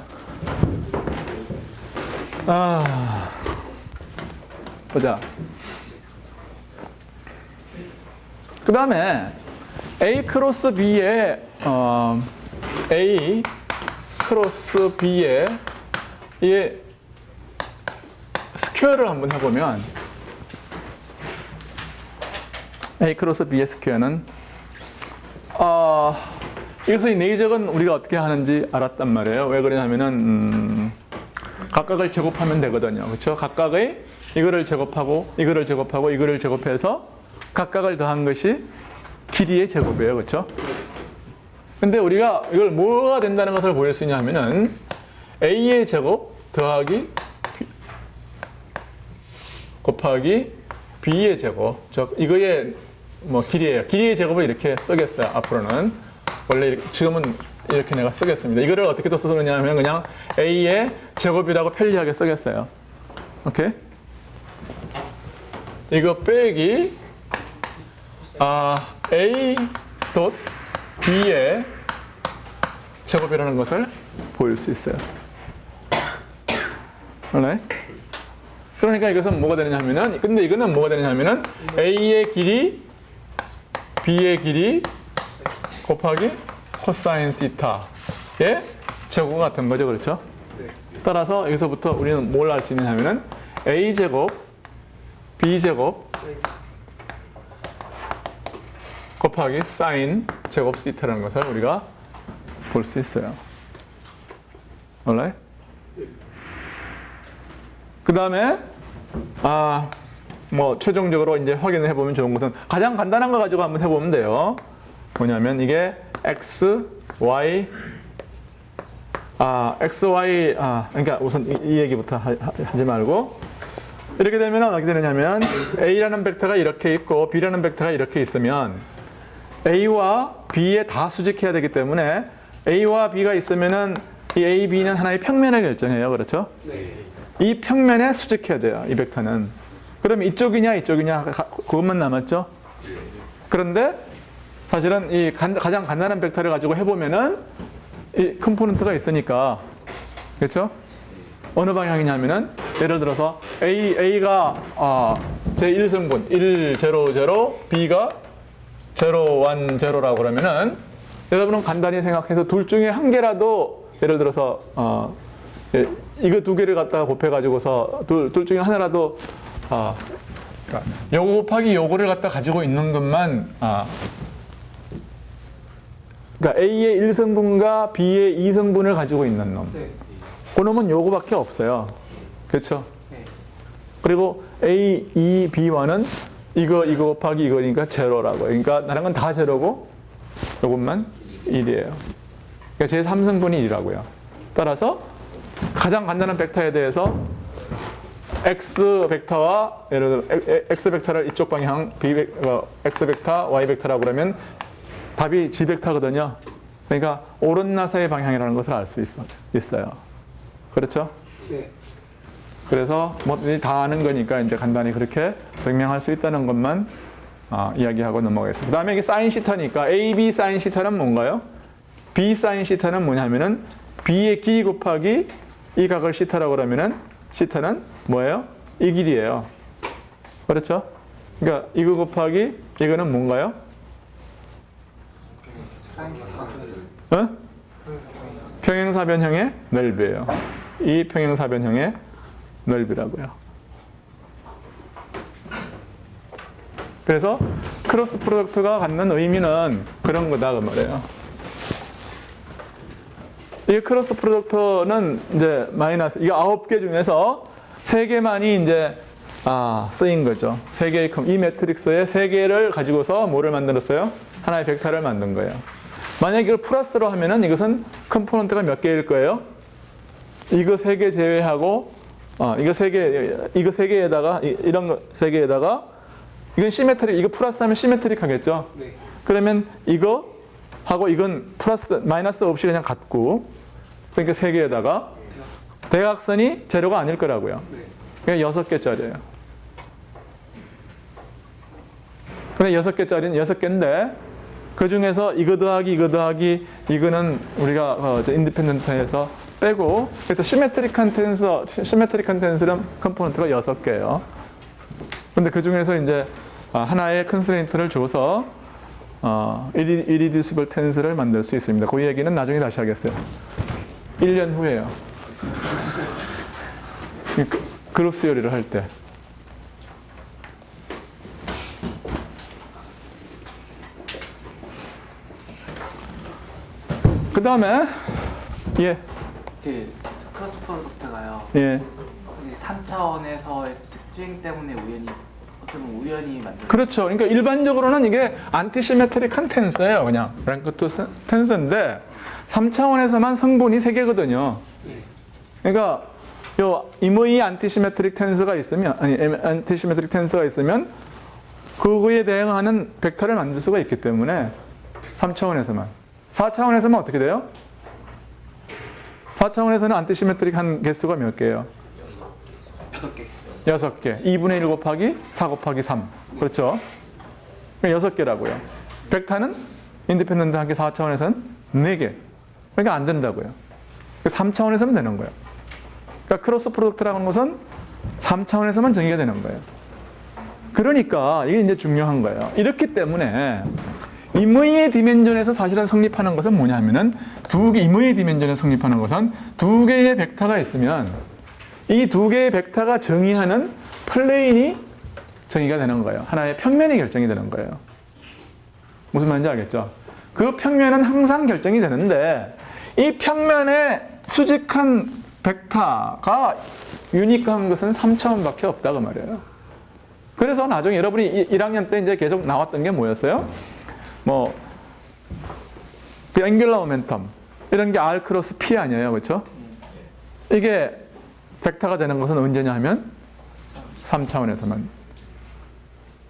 보자. 그 다음에 A 크로스 B에 A 크로스 B에 이 스퀘어를 한번 해보면 A 크로스 B의 스퀘어는 여기서 이 내적은 우리가 어떻게 하는지 알았단 말이에요. 왜 그러냐면은 각각을 제곱하면 되거든요. 그렇죠? 각각의 이거를 제곱하고 이거를 제곱하고 이거를 제곱해서 각각을 더한 것이 길이의 제곱이에요. 그렇죠? 근데 우리가 이걸 뭐가 된다는 것을 보일 수 있냐 하면은 A의 제곱 더하기 B, 곱하기 B의 제곱. 이거의 뭐 길이에요. 길이의 제곱을 이렇게 쓰겠어요. 앞으로는. 원래 지금은 이렇게 내가 쓰겠습니다. 이거를 어떻게 또 쓰느냐면 그냥 A의 제곱이라고 편리하게 쓰겠어요. 오케이? 이거 빼기 A 덧 B의 제곱이라는 것을 보일 수 있어요. 알right? 그러니까 이것은 뭐가 되느냐 하면은, 근데 이거는 뭐가 되느냐 하면은 A의 길이 B의 길이 곱하기 코사인 시타의 제곱과 같은 거죠. 그렇죠? 따라서 여기서부터 우리는 뭘 알 수 있느냐 하면은 A제곱 B제곱 곱하기 사인 제곱 시타라는 것을 우리가 볼 수 있어요. alright? 그 다음에 뭐 최종적으로 이제 확인을 해보면 좋은 것은 가장 간단한 거 가지고 한번 해보면 돼요. 뭐냐면 이게 x, y, 그러니까 우선 이 얘기부터 하지 말고 이렇게 되면 어떻게 되느냐면 A라는 벡터가 이렇게 있고 B라는 벡터가 이렇게 있으면 A와 B에 다 수직해야 되기 때문에 A와 B가 있으면은 이 A, B는 하나의 평면을 결정해요. 그렇죠? 네. 이 평면에 수직해야 돼요. 이 벡터는. 그럼 이쪽이냐 이쪽이냐 그것만 남았죠? 그런데 사실은 이 가장 간단한 벡터를 가지고 해보면은 이 컴포넌트가 있으니까 그렇죠? 어느 방향이냐면은 예를 들어서 A가 제1성분 1, 0, 0, B가 0, 1, 0라고 그러면은 여러분은 간단히 생각해서 둘 중에 한 개라도 예를 들어서 이거 두 개를 갖다가 곱해가지고서 둘 중에 하나라도 그러니까 요거 곱하기 요거를 갖다 가지고 있는 것만 그러니까 A의 1성분과 B의 2성분을 가지고 있는 놈. 네. 그 놈은 요거밖에 없어요. 그렇죠? 네. 그리고 A, 2, B1은 이거 곱하기 이거니까 제로라고. 그러니까 다른 건 다 제로고 요것만 1이에요. 그러니까 제 3성분이 1이라고요. 따라서 가장 간단한 벡터에 대해서 X 벡터와 예를 들어 X 벡터를 이쪽 방향, X 벡터, Y 벡터라고 그러면 답이 G 벡터거든요. 그러니까 오른나사의 방향이라는 것을 알 수 있어요. 그렇죠? 네. 그래서 뭐 다 아는 거니까 이제 간단히 그렇게 증명할 수 있다는 것만 이야기하고 넘어가겠습니다. 그 다음에 이게 사인 시타니까 A, B 사인 시타는 뭔가요? B 사인 시타는 뭐냐면은 B의 길이 곱하기 이 각을 시타라고 그러면은 시타는 뭐예요? 이 길이에요. 그렇죠? 그러니까 이거 곱하기 이거는 뭔가요? 평행사변형의 넓이에요. 이 평행사변형의 넓이라고요. 그래서 크로스 프로덕트가 갖는 의미는 그런 거다 그 말이에요. 이 크로스 프로덕트는 이제 마이너스 이 9개 중에서 3개만이 이제 쓰인 거죠. 3개의 이 매트릭스의 3개를 가지고서 뭐를 만들었어요? 하나의 벡터를 만든 거예요. 만약 이걸 플러스로 하면은 이것은 컴포넌트가 몇 개일 거예요? 이거 3개 제외하고 이거 3개에다가 이런 거 3개에다가 이건 시메트릭 이거 플러스하면 시메트릭 하겠죠? 네. 그러면 이거 하고 이건 플러스 마이너스 없이 그냥 같고 그러니까 3개에다가 대각선이 제로가 아닐 거라고요. 네. 그러니까 6개짜리예요. 근데 6개짜리는 6개인데 그 중에서 이거 더하기 이거는 우리가 인디펜던트에서 빼고 그래서 시메트릭한 텐스는 컴포넌트가 6개예요. 근데 그 중에서 이제 하나의 컨스트레인트를 줘서 irreducible tense를 만들 수 있습니다. 그 얘기는 나중에 다시 하겠어요. 1년 후에요. 그룹 시어리를 할 때. 그 다음에 예. 크로스 프로덕트가요. 예. 3차원에서의 특징 때문에 어쩌면 우연히 만든. 그렇죠. 그러니까 일반적으로는 이게 안티시메트릭한 텐스예요. 그냥 랭크 투 텐스인데 3차원에서만 성분이 3개거든요. 그러니까 요 임의 안티시메트릭 텐스가 있으면 안티시메트릭 텐스가 있으면 그거에 대응하는 벡터를 만들 수가 있기 때문에 3차원에서만. 4차원에서는 어떻게 돼요? 4차원에서는 안티시메트릭한 개수가 몇 개예요? 5개. 6개. 2분의 1 곱하기 4 곱하기 3. 그렇죠? 6개라고요. 벡터는 인디펜던트한 게 4차원에서는 4개. 그러니까 안 된다고요. 3차원에서는 되는 거예요. 그러니까 크로스 프로덕트라는 것은 3차원에서만 정의가 되는 거예요. 그러니까 이게 이제 중요한 거예요. 이렇기 때문에 임의의 디멘전에서 사실은 성립하는 것은 뭐냐면은 임의의 디멘전에서 성립하는 것은 2개의 벡터가 있으면 이 2개의 벡터가 정의하는 플레인이 정의가 되는 거예요. 하나의 평면이 결정이 되는 거예요. 무슨 말인지 알겠죠? 그 평면은 항상 결정이 되는데 이 평면에 수직한 벡터가 유니크한 것은 3차원밖에 없다 그 말이에요. 그래서 나중에 여러분이 1학년 때 이제 계속 나왔던 게 뭐였어요? 그 앵귤러 모멘텀 이런 게 R 크로스 P 아니에요, 그렇죠? 이게 벡터가 되는 것은 언제냐 하면 3차원에서만.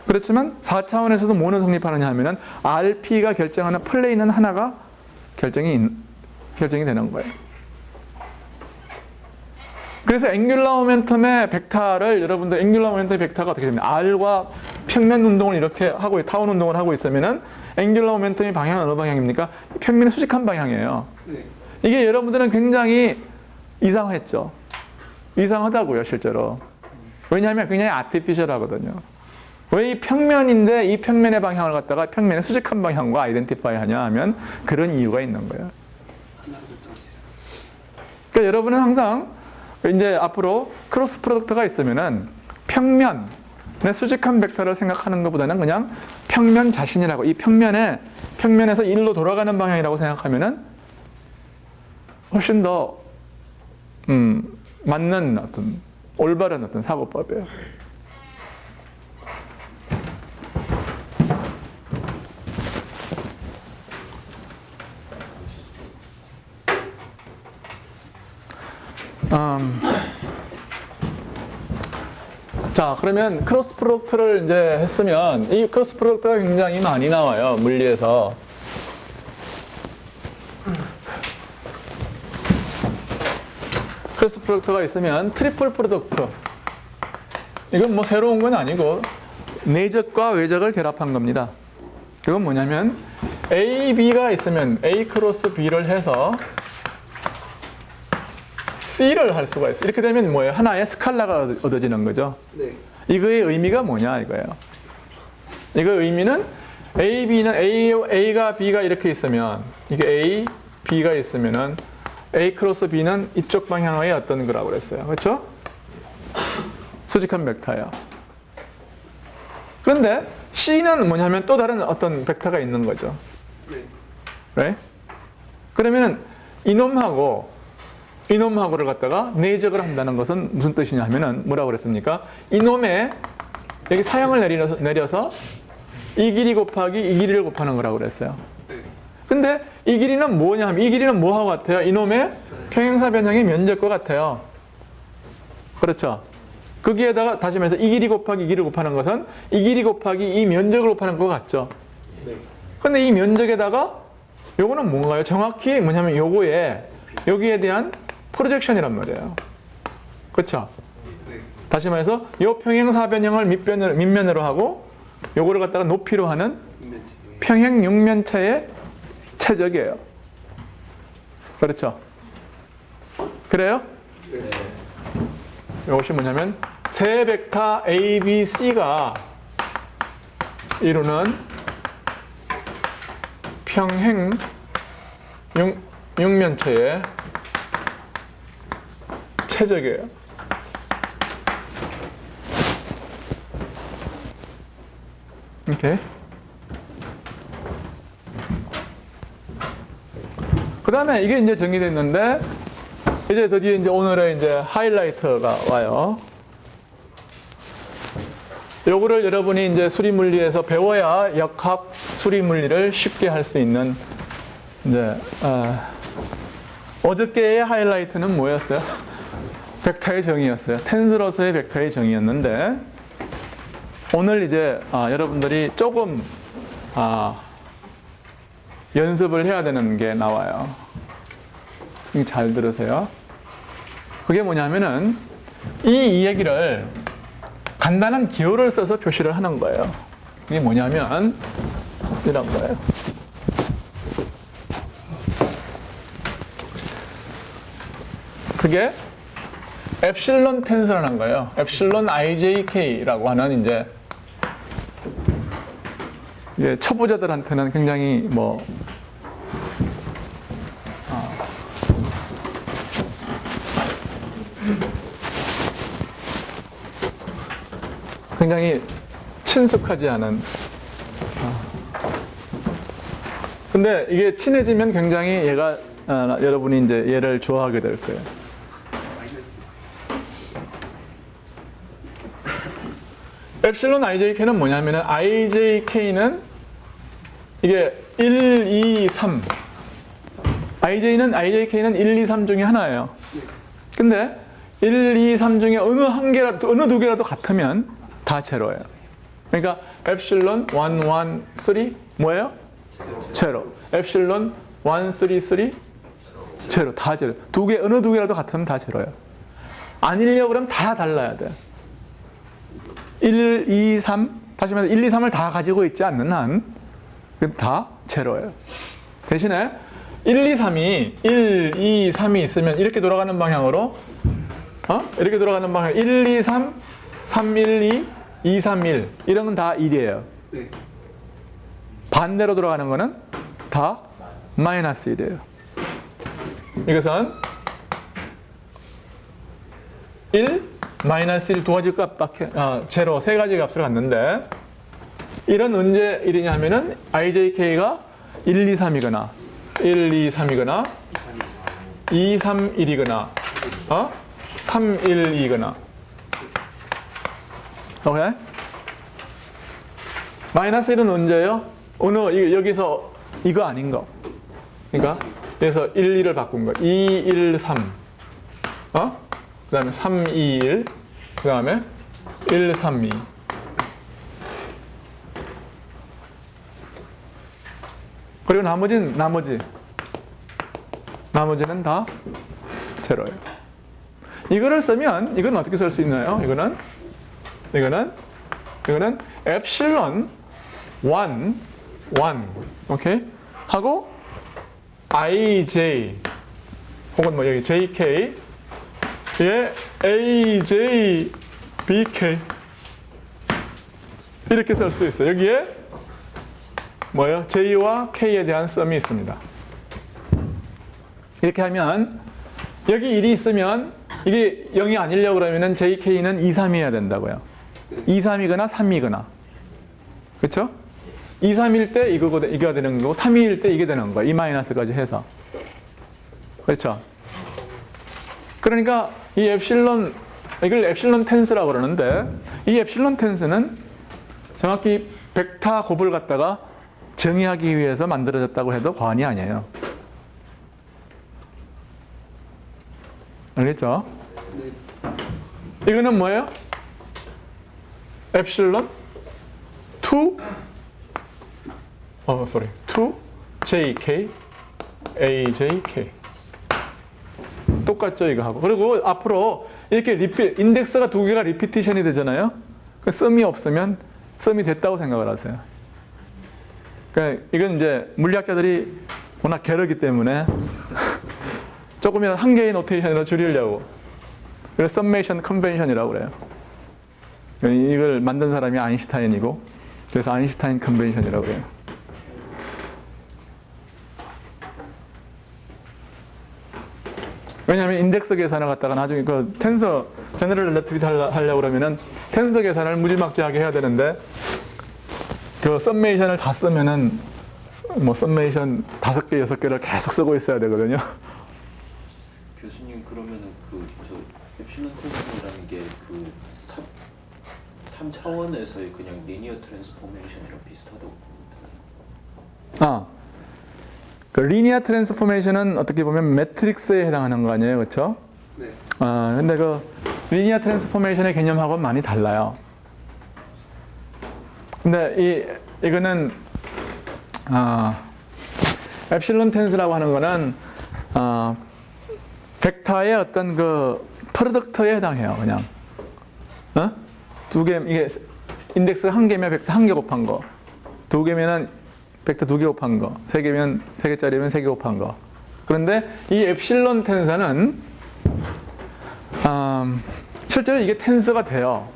그렇지만 4차원에서도 뭐는 성립하느냐 하면은 RP가 결정하는 플레인은 하나가 결정이 되는 거예요. 그래서 앵귤러 모멘텀의 벡터를 여러분들 앵귤러 모멘텀의 벡터가 어떻게 됩니까? R과 평면 운동을 이렇게 하고 타운 운동을 하고 있으면은 앵귤러 모멘텀의 방향은 어느 방향입니까? 평면의 수직한 방향이에요. 네. 이게 여러분들은 굉장히 이상했죠. 이상하다고요, 실제로. 왜냐하면 굉장히 아티피셜하거든요. 왜 이 평면인데 이 평면의 방향을 갖다가 평면의 수직한 방향과 아이덴티파이 하냐 하면 그런 이유가 있는 거예요. 그러니까 여러분은 항상 이제 앞으로 크로스 프로덕트가 있으면은 평면의 수직한 벡터를 생각하는 것보다는 그냥 평면 자신이라고, 이 평면에서 일로 돌아가는 방향이라고 생각하면은 훨씬 더 맞는 어떤 올바른 어떤 사고법이에요. 자, 그러면 크로스 프로덕트를 이제 했으면 이 크로스 프로덕트가 굉장히 많이 나와요, 물리에서. 크로스 프로덕트가 있으면 트리플 프로덕트. 이건 뭐 새로운 건 아니고 내적과 외적을 결합한 겁니다. 그건 뭐냐면 A, B가 있으면 A 크로스 B를 해서 C를 할 수가 있어요. 이렇게 되면 뭐예요? 하나의 스칼라가 얻어지는 거죠. 네. 이거의 의미가 뭐냐 이거예요. 이거의 의미는 A가 B가 이렇게 있으면 이게 A, B가 있으면은 A 크로스 B는 이쪽 방향의 어떤 거라고 그랬어요. 그렇죠? 수직한 벡터예요. 그런데 C는 뭐냐면 또 다른 어떤 벡터가 있는 거죠. 네? 그러면은 이놈하고를 갖다가 내적을 한다는 것은 무슨 뜻이냐 하면은 뭐라고 그랬습니까? 이놈의 여기 사형을 내려서 이 길이 곱하기 이 길이를 곱하는 거라고 그랬어요. 근데 이 길이는 뭐냐 하면 이 길이는 뭐하고 같아요? 이놈의 평행사 변형의 면적과 같아요. 그렇죠? 거기에다가 다시 말해서 이 길이 곱하기 이 길이를 곱하는 것은 이 길이 곱하기 이 면적을 곱하는 것 같죠? 근데 이 면적에다가 요거는 뭔가요? 정확히 뭐냐면 요거에 여기에 대한 프로젝션이란 말이에요. 그렇죠? 다시 말해서 요 평행사 변형을 밑면으로 하고 요거를 갖다가 높이로 하는 평행 육면체의 최적이에요. 그렇죠? 그래요? 네. 이것이 뭐냐면 세 벡터 A, B, C가 이루는 평행 육면체의 최적이에요. 오케이. 그 다음에 이게 이제 정리됐는데, 이제 드디어 이제 오늘의 이제 하이라이트가 와요. 요거를 여러분이 이제 수리물리에서 배워야 역학 수리물리를 쉽게 할 수 있는 이제, 어저께의 하이라이트는 뭐였어요? 벡터의 정의였어요. 텐스로서의 벡터의 정의였는데, 오늘 이제 여러분들이 조금 연습을 해야 되는 게 나와요. 잘 들으세요. 그게 뭐냐면은 이 얘기를 간단한 기호를 써서 표시를 하는 거예요. 이게 뭐냐면 이런 거예요. 그게 엡실론 텐스라는 거예요. 엡실론 IJK라고 하는 이제 초보자들한테는 굉장히 굉장히 친숙하지 않은. 근데 이게 친해지면 굉장히 얘가 여러분이 이제 얘를 좋아하게 될 거예요. 엡실론 IJK는 뭐냐면은 IJK는 이게 1, 2, 3. IJK는 1, 2, 3 중에 하나예요. 근데 1, 2, 3 중에 어느 두 개라도 같으면 다 제로예요. 그러니까 엡실론 1, 1, 3 뭐예요? 제로. 엡실론 1, 3, 3 제로. 다 제로. 어느 두 개라도 같으면 다 제로예요. 아니려고 그러면 다 달라야 돼. 1, 2, 3 다시 말해서 1, 2, 3을 다 가지고 있지 않는 한 다 제로예요. 대신에 1, 2, 3이 1, 2, 3이 있으면 이렇게 돌아가는 방향으로 이렇게 돌아가는 방향 1, 2, 3, 3, 1, 2, 2, 3, 1 이런 건 다 1이에요. 네. 반대로 돌아가는 거는 다 마이너스 1이에요. 이것은 1, 마이너스 1 두 가지 값밖에 제로 세 가지 값을 갖는데 이런 언제 1이냐 하면은 ijk가 1, 2, 3이거나 1, 2, 3이거나 2, 3, 1이거나 3, 1, 2거나 오케이? 마이너스 1은 언제예요? 여기서 이거 아닌 거. 그러니까 여기서 1, 2를 바꾼 거. 2, 1, 3. 그 다음에 3, 2, 1. 그 다음에 1, 3, 2. 그리고 나머지는 다 제로예요. 이거를 쓰면 이건 어떻게 쓸 수 있나요? 이거는 엡실론 1 오케이? 하고 ij 혹은 뭐 여기 jk 예 aj bk 이렇게 쓸 수 있어요. 여기에 뭐예요? j와 k에 대한 썸이 있습니다. 이렇게 하면 여기 1이 있으면 이게 0이 아니려고 그러면은 jk는 2, 3이어야 된다고요. 2, 3이거나 3이거나. 그렇죠? 2, 3일 때 이거가 되는 거고 3일 때 이게 되는 거예요. 이 마이너스까지 해서. 그렇죠? 그러니까 이 이걸 엡실론 텐스라고 그러는데 이 엡실론 텐스는 정확히 벡터 곱을 갖다가 정의하기 위해서 만들어졌다고 해도 과언이 아니에요. 알겠죠? 이거는 뭐예요? 엡실론 2 jk ajk 똑같죠 이거 하고. 그리고 앞으로 이렇게 인덱스가 두 개가 리피티션이 되잖아요. 그 썸이 없으면 썸이 됐다고 생각을 하세요. 그러니까 이건 이제 물리학자들이 워낙 게으르기 때문에 조금이라도 한 개의 노테이션으로 줄이려고. 그래서 썸메이션 컨벤션이라고 그래요. 이걸 만든 사람이 아인슈타인이고 그래서 아인슈타인 컨벤션이라고 해요. 왜냐하면 인덱스 계산을 갖다가 나중에 그 텐서 제너럴 릴레티비티 하려고 그러면은 텐서 계산을 무지막지하게 해야 되는데 그 썸메이션을 다 쓰면은 뭐 썸메이션 5개, 6개를 계속 쓰고 있어야 되거든요. 교수님 그러면은 저 엡실론 텐스라는 게 그 3차원에서의 그냥 리니어 트랜스포메이션이랑 비슷하다고 봅니다. 그 리니어 트랜스포메이션은 어떻게 보면 매트릭스에 해당하는 거 아니에요, 그렇죠? 네. 근데 그 리니어 트랜스포메이션의 개념하고는 많이 달라요. 근데 이거는 엡실론 텐스라고 하는 거는 벡터의 어떤 그 프로덕트에 해당해요, 그냥. 두 개, 이게 인덱스가 한 개면 벡터 한 개 곱한 거. 두 개면은 벡터 두 개 곱한 거. 세 개면 세 개짜리면 세 개 곱한 거. 그런데 이 엡실론 텐서는 실제로 이게 텐서가 돼요.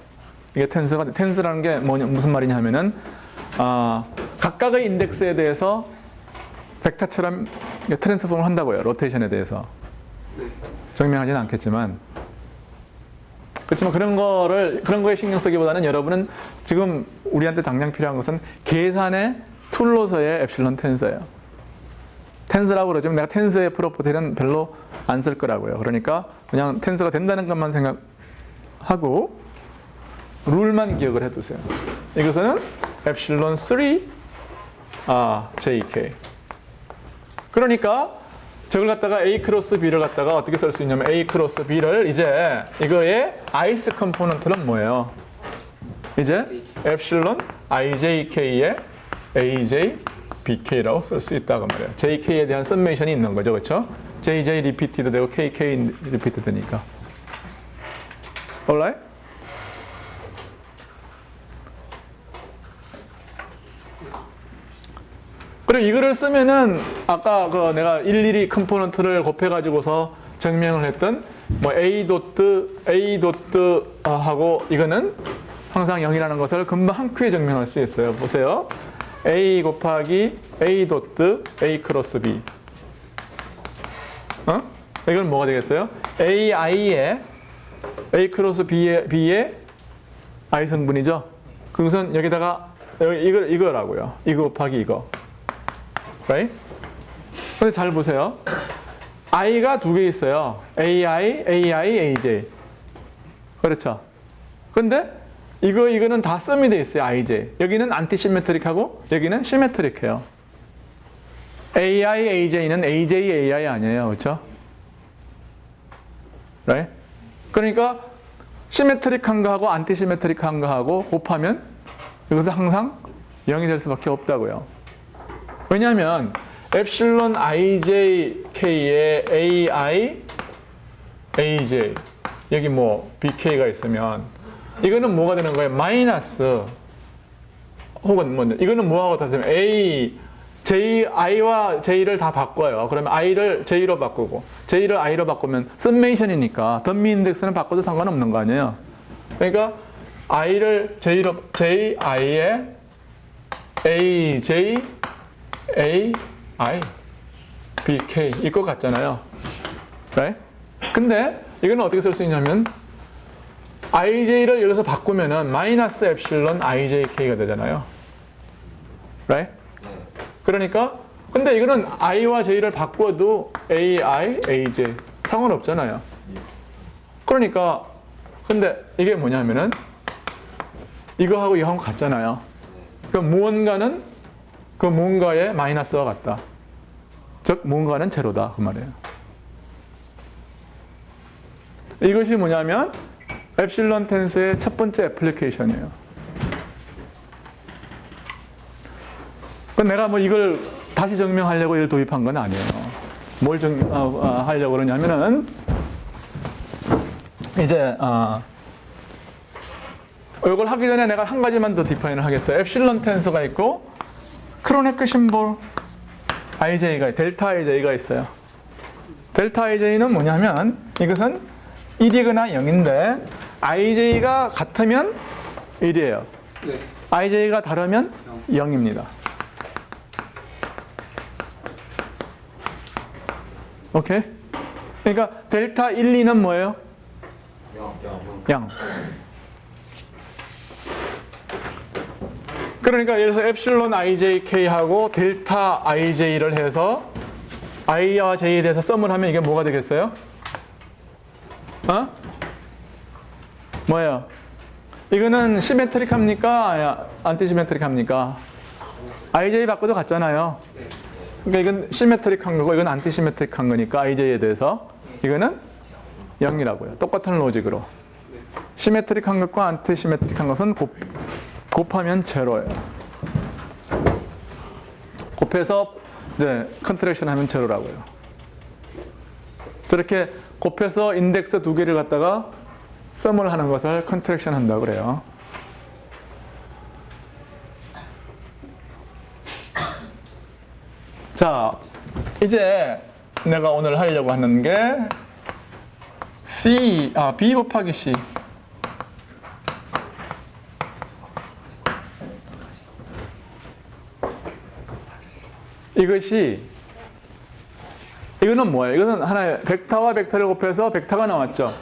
이게 텐서라는 게 무슨 말이냐 하면은 각각의 인덱스에 대해서 벡터처럼 트랜스폼을 한다고요. 로테이션에 대해서. 네. 증명하지는 않겠지만. 그렇지만 그런 거에 신경 쓰기보다는 여러분은 지금 우리한테 당장 필요한 것은 계산의 툴로서의 엡실론 텐서예요. 텐서라고 그러지만 내가 텐서의 프로퍼티는 별로 안 쓸 거라고요. 그러니까 그냥 텐서가 된다는 것만 생각하고 룰만 기억을 해두세요. 이것은 엡실론 3 jk. 그러니까 저걸 갖다가 A 크로스 B를 갖다가 어떻게 쓸 수 있냐면 A 크로스 B를 이제 이거의 i's 컴포넌트는 뭐예요? 이제 엡실론 ijk의 aj bk라고 쓸 수 있다고 말이에요. jk에 대한 썸메이션이 있는 거죠, 그렇죠? jj 리피티드 되고 kk 리피티드 되니까. alright? 그리고 이거를 쓰면은 아까 그 내가 일일이 컴포넌트를 곱해가지고서 증명을 했던 뭐 A 도트 하고 이거는 항상 0이라는 것을 금방 한 큐에 증명할 수 있어요. 보세요. A 곱하기 A 도트 A 크로스 B. 이건 뭐가 되겠어요? AI의 A 크로스 B의 I 성분이죠. 그것은 여기다가 이거라고요. 이거 곱하기 이거. right? 근데 잘 보세요. I가 두 개 있어요. AI, AJ. 그렇죠? 근데 이거는 다 썸이 돼 있어요. IJ. 여기는 안티시메트릭하고 여기는 시메트릭해요. AI, AJ는 AJ, AI 아니에요. 그렇죠? right? 그러니까 시메트릭한 거하고 안티시메트릭한 거하고 곱하면 이것은 항상 0이 될 수밖에 없다고요. 왜냐하면 엡실론 IJK에 AI, AJ 여기 뭐 BK가 있으면 이거는 뭐가 되는 거예요? 마이너스 혹은 뭐 이거는 뭐하고 다르면 I와 J를 다 바꿔요. 그러면 I를 J로 바꾸고 J를 I로 바꾸면 썸메이션이니까 덤미 인덱스는 바꿔도 상관없는 거 아니에요. 그러니까 I를 I에 AJ, AI, BK 이거 같잖아요. right? 근데 이거는 어떻게 쓸 수 있냐면 IJ를 여기서 바꾸면은 마이너스 엡실론 IJK가 되잖아요. right? 그러니까 근데 이거는 I와 J를 바꿔도 AI, AJ 상관없잖아요. 그러니까 근데 이게 뭐냐면은 이거하고 이거하고 같잖아요. 그 무언가는 그 무언가의 마이너스와 같다. 즉 무언가는 제로다 그 말이에요. 이것이 뭐냐면 엡실론 텐스의 첫 번째 애플리케이션이에요. 내가 뭐 이걸 다시 증명하려고 이걸 도입한 건 아니에요. 뭘 하려고 그러냐면은 이제 이걸 하기 전에 내가 한 가지만 더 디파인을 하겠어요. 엡실론 텐스가 있고 크로네크 심볼 IJ가 델타 IJ가 있어요. 델타 IJ는 뭐냐면 이것은 1이거나 0인데 IJ가 같으면 1이에요. 네. IJ가 다르면 0입니다. 오케이? 그러니까 델타 1, 2는 뭐예요? 0. 그러니까 예를 들어서 엡실론 IJK하고 델타 IJ를 해서 I와 J에 대해서 썸을 하면 이게 뭐가 되겠어요? 뭐예요? 이거는 시메트릭합니까? 안티시메트릭합니까? IJ 바꿔도 같잖아요. 그러니까 이건 시메트릭한 거고 이건 안티시메트릭한 거니까 IJ에 대해서 이거는 0이라고요. 똑같은 로직으로. 시메트릭한 것과 안티시메트릭한 것은 곱하면 제로예요. 곱해서 컨트랙션 하면 제로라고요. 저렇게 곱해서 인덱스 두 개를 갖다가 썸을 하는 것을 컨트랙션 한다고 그래요. 자, 이제 내가 오늘 하려고 하는 게 B 곱하기 C. 이거는 뭐예요? 이거는 하나의 벡터와 벡터를 곱해서 벡터가 나왔죠.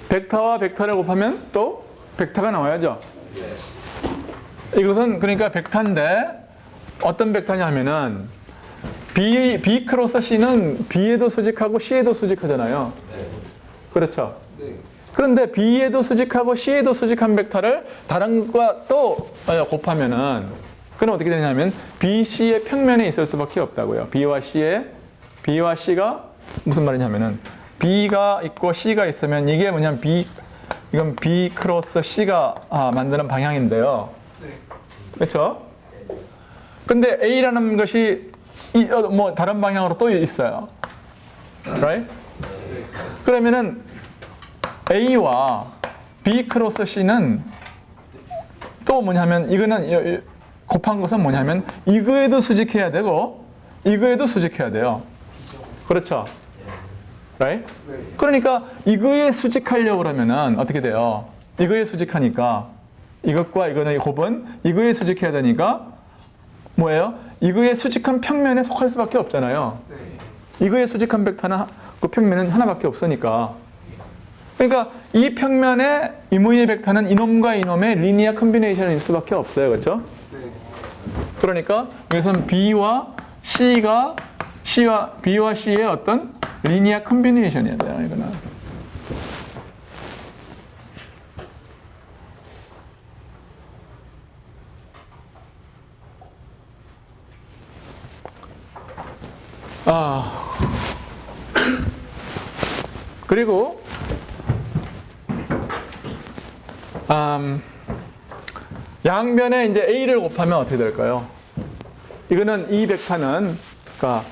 벡터와 벡터를 곱하면 또 벡터가 나와야죠. 이것은 그러니까 벡터인데 어떤 벡터냐 하면은 B 크로스 C는 B에도 수직하고 C에도 수직하잖아요. 그렇죠? 그런데 B에도 수직하고 C에도 수직한 벡터를 다른 것과 또 곱하면은 그럼 어떻게 되냐면 BC의 평면에 있을 수밖에 없다고요. B와 C가 무슨 말이냐면은 B가 있고 C가 있으면 이게 뭐냐면 이건 B 크로스 C가 만드는 방향인데요. 그렇죠? 근데 A라는 것이 뭐 다른 방향으로 또 있어요. right? 그러면은 A와 B 크로스 C는 또 뭐냐면 이거는 곱한 것은 뭐냐면 이거에도 수직해야 되고 이거에도 수직해야 돼요. 그렇죠? right? 그러니까 이거에 수직하려고 그러면은 어떻게 돼요? 이거에 수직하니까 이것과 이거는 곱은 이거에 수직해야 되니까 뭐예요? 이거에 수직한 평면에 속할 수밖에 없잖아요. 이거에 수직한 벡터는 그 평면은 하나밖에 없으니까. 그러니까 이 평면에 이무의 벡터는 이놈과 이놈의 리니어 컨비네이션일 수밖에 없어요. 그렇죠? 그러니까 여기서는 B와 C가 B와 C의 어떤 리니어 컨비네이션이어야 돼요. 이거는. 그리고 양변에 이제 A를 곱하면 어떻게 될까요? 이거는 이 벡터는 그러니까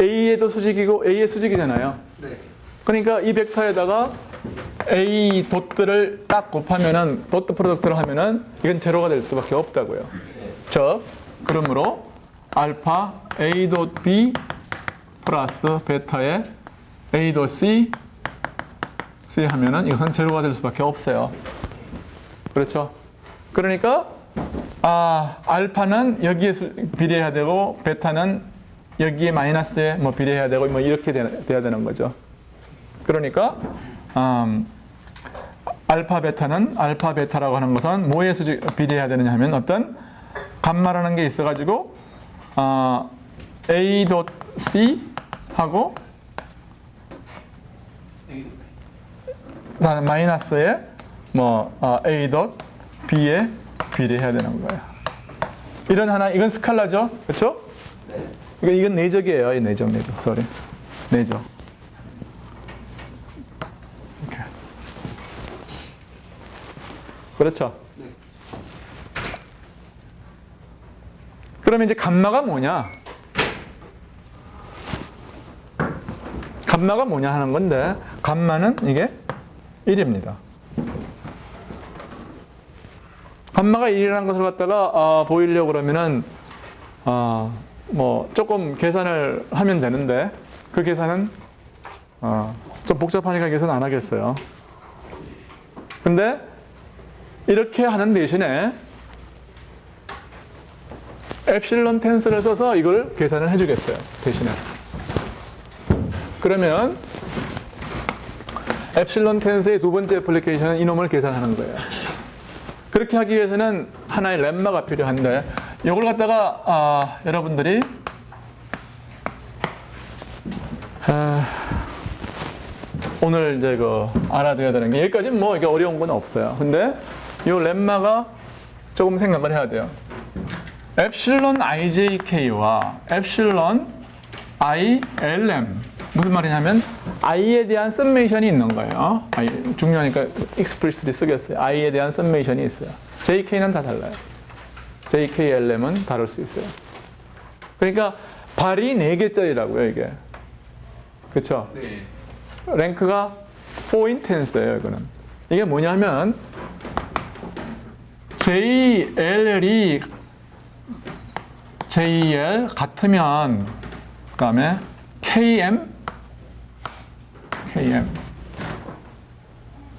A에도 수직이고 A의 수직이잖아요. 네. 그러니까 이 벡터에다가 A 돛들을 딱 곱하면은 돛 프로덕트를 하면은 이건 제로가 될 수밖에 없다고요. 즉 그러므로 알파 A 돛 B 플러스 베타의 A 돛 C 하면은 이것은 제로가 될 수밖에 없어요. 그렇죠? 그러니까 알파는 여기에 비례해야 되고 베타는 여기에 마이너스에 뭐 비례해야 되고 뭐 이렇게 돼야 되는 거죠. 그러니까 알파 베타라고 하는 것은 뭐에 비례해야 되느냐 하면 어떤 감마라는 게 있어가지고 A 돛 C 하고 마이너스에 뭐 A 돛 B에 비례해야 되는 거예요. 이건 스칼라죠, 그렇죠? 네. 이건 내적이에요. 내적. sorry. 내적. 이렇게. 그렇죠? 네. 그러면 이제 감마가 뭐냐? 감마가 뭐냐 하는 건데 감마는 이게 1입니다. 감마가 1이라는 것을 갖다가 보이려고 그러면은 뭐 조금 계산을 하면 되는데 그 계산은 좀 복잡하니까 계산 안 하겠어요. 근데 이렇게 하는 대신에 엡실론 텐스를 써서 이걸 계산을 해주겠어요. 대신에. 그러면 엡실론 텐스의 두 번째 애플리케이션은 이놈을 계산하는 거예요. 그렇게 하기 위해서는 하나의 렘마가 필요한데 이걸 갖다가 여러분들이 오늘 이제 알아둬야 되는 게 여기까지는 뭐 이게 어려운 건 없어요. 근데 이 렘마가 조금 생각을 해야 돼요. 엡실론 IJK와 엡실론 ILM 무슨 말이냐면 i에 대한 썸메이션이 있는 거예요. 중요하니까 explicitly 쓰겠어요. i에 대한 썸메이션이 있어요. JK는 다 달라요. JK, LM은 다를 수 있어요. 그러니까 발이 4개짜리라고요, 이게. 그렇죠? 네. 랭크가 4in tense예요, 이거는. 이게 뭐냐면 JL이 JL 같으면 그다음에 KM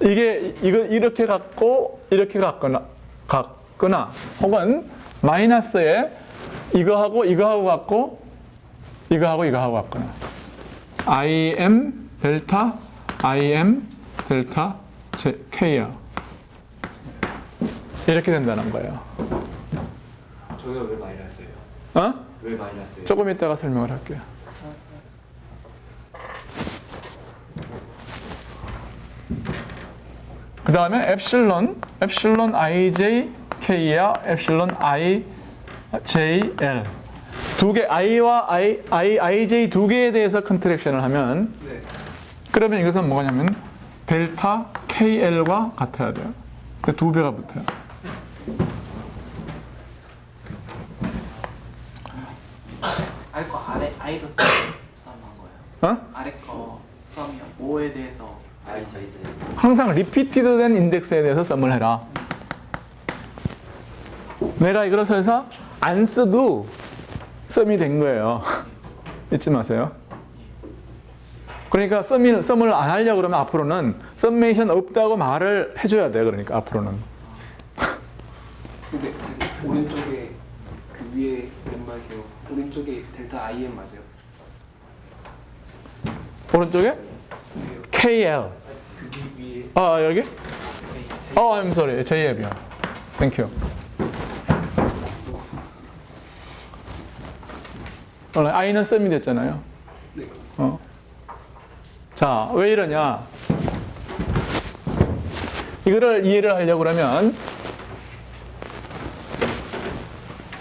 이거 이렇게 갖고 이렇게 갖거나 혹은 마이너스에 이거하고 갖고 이거하고 갖거나 IM 델타 K야 이렇게 된다는 거예요. 저게 왜 마이너스예요? 왜 마이너스예요? 조금 이따가 설명을 할게요. 그 다음에 엡실론 IJK야 엡실론 IJL 두 개 I와 IJ 두 개에 대해서 컨트랙션을 하면 네. 그러면 이것은 뭐냐면 델타 KL과 같아야 돼요. 근데 2배가 붙어요. 아래 거 I로 썸한 거예요. 아래 거 썸이요. 5에 대해서 항상 리피티드된 인덱스에 대해서 썸을 해라. 내가 이걸 설사 안 써도 썸이 된 거예요. 잊지 마세요. 그러니까 썸을 안 하려고 그러면 앞으로는 썸메이션 없다고 말을 해줘야 돼요. 그러니까 앞으로는. 근데 지금 오른쪽에 그 위에 왼말이요. 오른쪽에 델타 IM 맞아요? 오른쪽에 위에요. KL. 그 위에 아, 여기? J. I'm sorry. JF이요. Thank you. 원래 I는 썸이 됐잖아요. 네. 자, 왜 이러냐? 이거를 이해를 하려고 그러면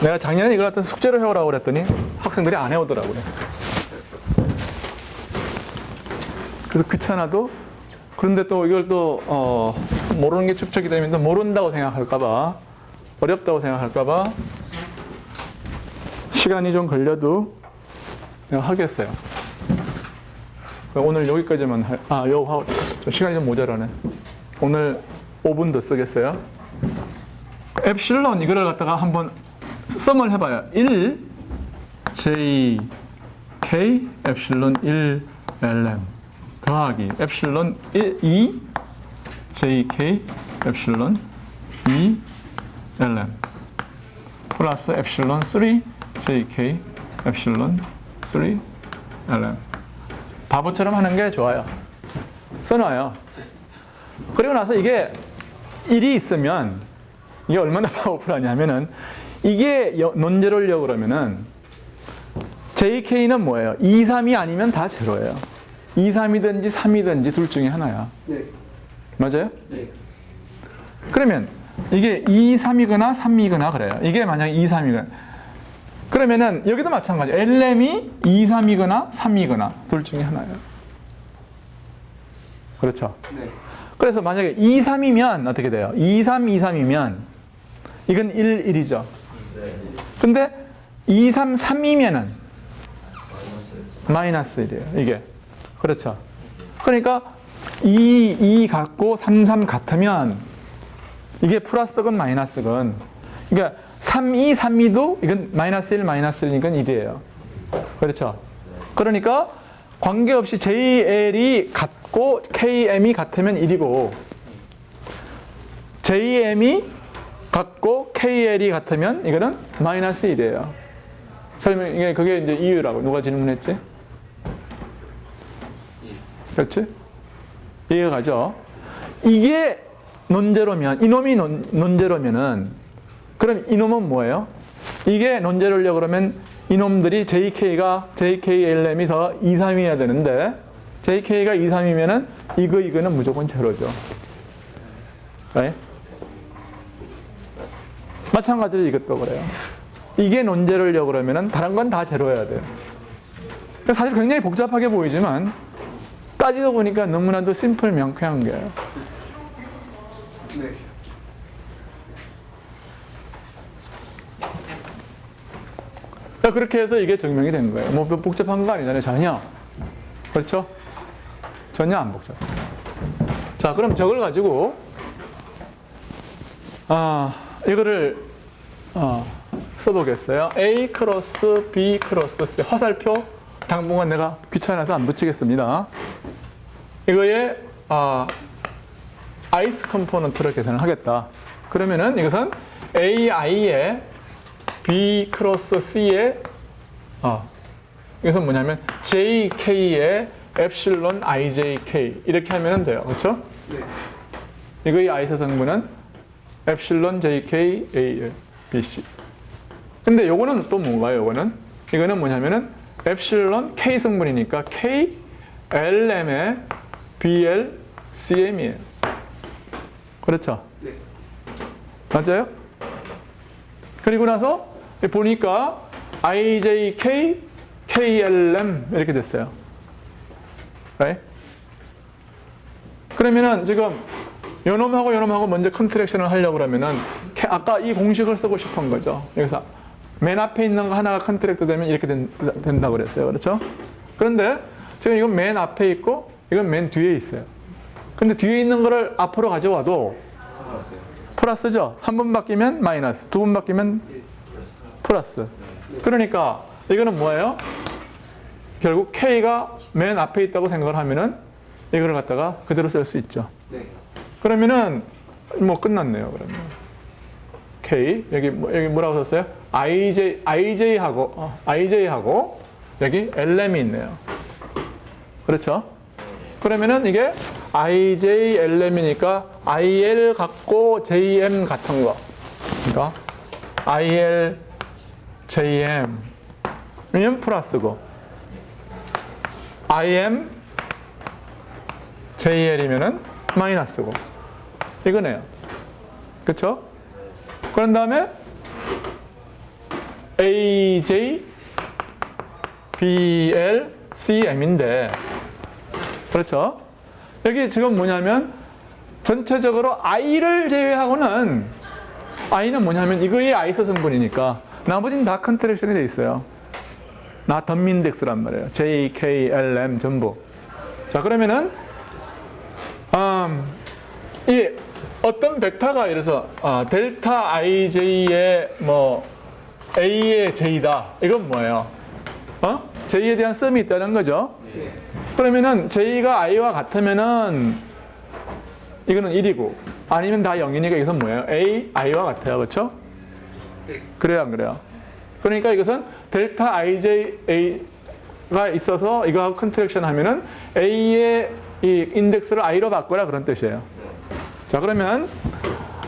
내가 작년에 이걸 갖다 숙제로 해오라고 그랬더니 학생들이 안 해오더라고요. 그래서 귀찮아도 그런데 또 이걸 또 모르는 게 축적이 되면 또 모른다고 생각할까봐 어렵다고 생각할까봐 시간이 좀 걸려도 내가 하겠어요. 오늘 여기까지만 요거 좀 시간이 좀 모자라네. 오늘 5분 더 쓰겠어요. 엡실론 이거를 갖다가 한번 썸을 해봐요. 1 J K 엡실론 1 LM 더하기 엡실론 2 J K 엡실론 2 LM 플러스 엡실론 3 J K 엡실론 3 LM. 바보처럼 하는 게 좋아요. 써놔요. 그리고 나서 이게 1이 있으면 이게 얼마나 파워풀하냐면은 이게 논제로려고 그러면은 JK는 뭐예요? 2, 3이 아니면 다 제로예요. 2, 3이든지 3이든지 둘 중에 하나야. 네. 맞아요? 네. 그러면 이게 2, 3이거나 3이거나 그래요. 이게 만약에 2, 3이거나 그러면은 여기도 마찬가지. LM이 2, 3이거나 3이거나 둘 중에 하나예요. 그렇죠? 네. 그래서 만약에 2, 3이면 어떻게 돼요? 2, 3, 2, 3이면 이건 1, 1이죠. 근데 2, 3, 3이면은 마이너스 1이에요. 이게. 그렇죠. 그러니까 2, 2 같고 3, 3 같으면 이게 플러스건 마이너스건 그러니까 3, 2, 3, 2도 이건 마이너스 1, 마이너스 1이니까 1이에요. 그렇죠. 그러니까 관계없이 JL이 같고 KM이 같으면 1이고 JM이 같고 KL이 같으면 이거는 마이너스 1이에요. 설명, 그게 이제 이유라고. 누가 질문했지? 그렇지? 이해가 가죠? 이게 논제로면, 이놈이 논제로면은 그럼 이놈은 뭐예요? 이게 논제로려고 그러면 이놈들이 JKLM이 더 2, 3이어야 되는데 JK가 2, 3이면은 이거는 무조건 제로죠. right? 마찬가지로 이것도 그래요. 이게 논제로려고 그러면은 다른 건 다 제로여야 돼요. 사실 굉장히 복잡하게 보이지만 따지고 보니까 너무나도 심플 명쾌한 거예요. 네. 그렇게 해서 이게 증명이 된 거예요. 뭐 복잡한 거 아니잖아요. 전혀. 그렇죠? 전혀 안 복잡. 자, 그럼 저걸 가지고 이거를 써보겠어요. A 크로스 B 크로스 C 화살표 당분간 내가 귀찮아서 안 붙이겠습니다. 이거에 i's 컴포넌트를 계산을 하겠다. 그러면은 이것은 AI에 B 크로스 C에 이것은 뭐냐면 JK에 엡실론 IJK 이렇게 하면 돼요. 그렇죠? 네. 이거의 i's 성분은 엡실론 JK A BC. 근데 요거는 또 뭔가요? 이거는 뭐냐면은 엡실론 K 성분이니까 K LM에 BL CM이에요. 그렇죠? 네. 맞아요? 그리고 나서 보니까 IJK, KLM 이렇게 됐어요. right? 그러면은 지금 요놈하고 먼저 컨트랙션을 하려고 그러면은 아까 이 공식을 쓰고 싶은 거죠. 여기서 맨 앞에 있는 거 하나가 컨트랙트 되면 이렇게 된다고 그랬어요. 그렇죠? 그런데 지금 이건 맨 앞에 있고 이건 맨 뒤에 있어요. 근데 뒤에 있는 거를 앞으로 가져와도 플러스죠. 한 번 바뀌면 마이너스, 두 번 바뀌면 플러스. 그러니까 이거는 뭐예요? 결국 K가 맨 앞에 있다고 생각을 하면은 이거를 갖다가 그대로 쓸 수 있죠. 네. 그러면은 뭐 끝났네요. 그러면 K 여기 뭐라고 썼어요? IJ하고 여기 LM이 있네요. 그렇죠? 그러면은 이게 IJ LM이니까 IL 같고 JM 같은 거. 그러니까 IL JM 이면 플러스고 IM JL이면은 마이너스고 이거네요. 그렇죠? 그런 다음에 AJ BL CM인데 그렇죠? 여기 지금 뭐냐면 전체적으로 I를 제외하고는 I는 뭐냐면 이거의 아이소 성분이니까 나머지는 다 컨트랙션이 돼 있어요. 나 덤민덱스란 말이에요. J, K, L, M 전부. 자 그러면은 이 어떤 벡터가 이래서 델타 IJ의 뭐 A의 J다. 이건 뭐예요? J에 대한 썸이 있다는 거죠. 네. 그러면은 J가 I와 같으면은 이거는 1이고 아니면 다 0이니까 이것은 뭐예요? A, I와 같아요. 그렇죠? 네. 그래요, 안 그래요? 그러니까 이것은 델타 IJ가 있어서 이거하고 컨트랙션 하면은 A의 이 인덱스를 I로 바꾸라 그런 뜻이에요. 자, 그러면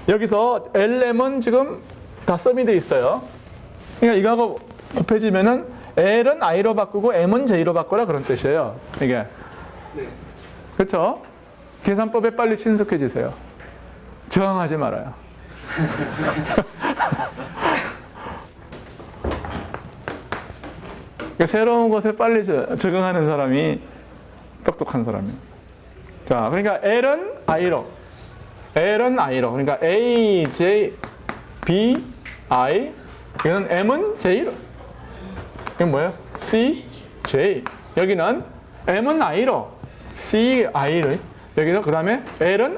여기서 LM은 지금 다 썸이 돼 있어요. 그러니까 이거하고 곱해지면은 L은 I로 바꾸고 M은 J로 바꾸라 그런 뜻이에요. 이게. 네. 그렇죠? 계산법에 빨리 친숙해지세요. 저항하지 말아요. 그러니까 새로운 것에 빨리 적응하는 사람이 똑똑한 사람이에요. 자, 그러니까 L은 I로. 그러니까 A, J, B, I. 이거는 M은 J로. 이건 뭐예요? C, J. 여기는 M은 I로. C, I를. 여기서 그 다음에 L은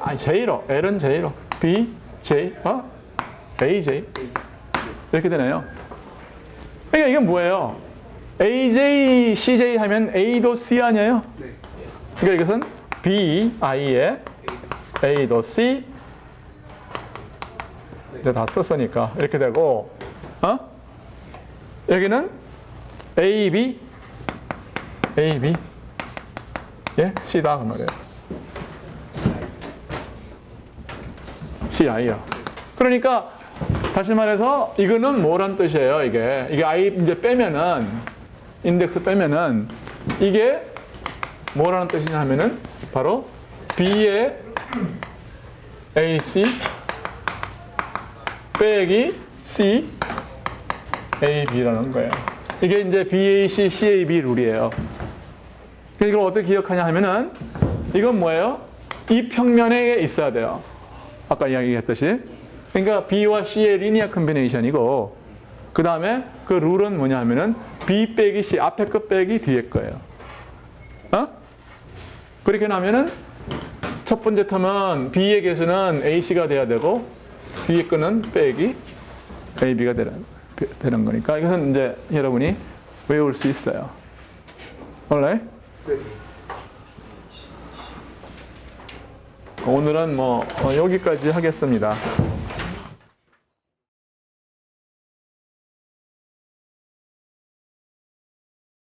J로. B, J, A, J. 이렇게 되네요. 그러니까 이건 뭐예요? AJ, CJ 하면 A도 C 아니에요? 네. 그러니까 이것은 B, I에 A도 C 이제 다 썼으니까 이렇게 되고 여기는 AB 예? C다 그 말이에요. CI야. 그러니까 다시 말해서 이거는 뭐란 뜻이에요? 이게 I 이제 빼면은 인덱스 빼면은 이게 뭐라는 뜻이냐 하면은 바로 B의 AC 빼기 C AB라는 거예요. 이게 이제 BAC CAB 룰이에요. 이걸 어떻게 기억하냐 하면은 이건 뭐예요? 이 평면에 있어야 돼요. 아까 이야기했듯이. 그러니까 B와 C의 리니어 컨비네이션이고 그 다음에 그 룰은 뭐냐 하면은 B 빼기 C 앞에 거 빼기 뒤에 거예요. 그렇게 하면은 첫 번째 텀은 B의 개수는 AC가 돼야 되고 뒤에 거는 빼기 AB가 되는 거니까 이것은 이제 여러분이 외울 수 있어요. alright? 오늘은 뭐 여기까지 하겠습니다.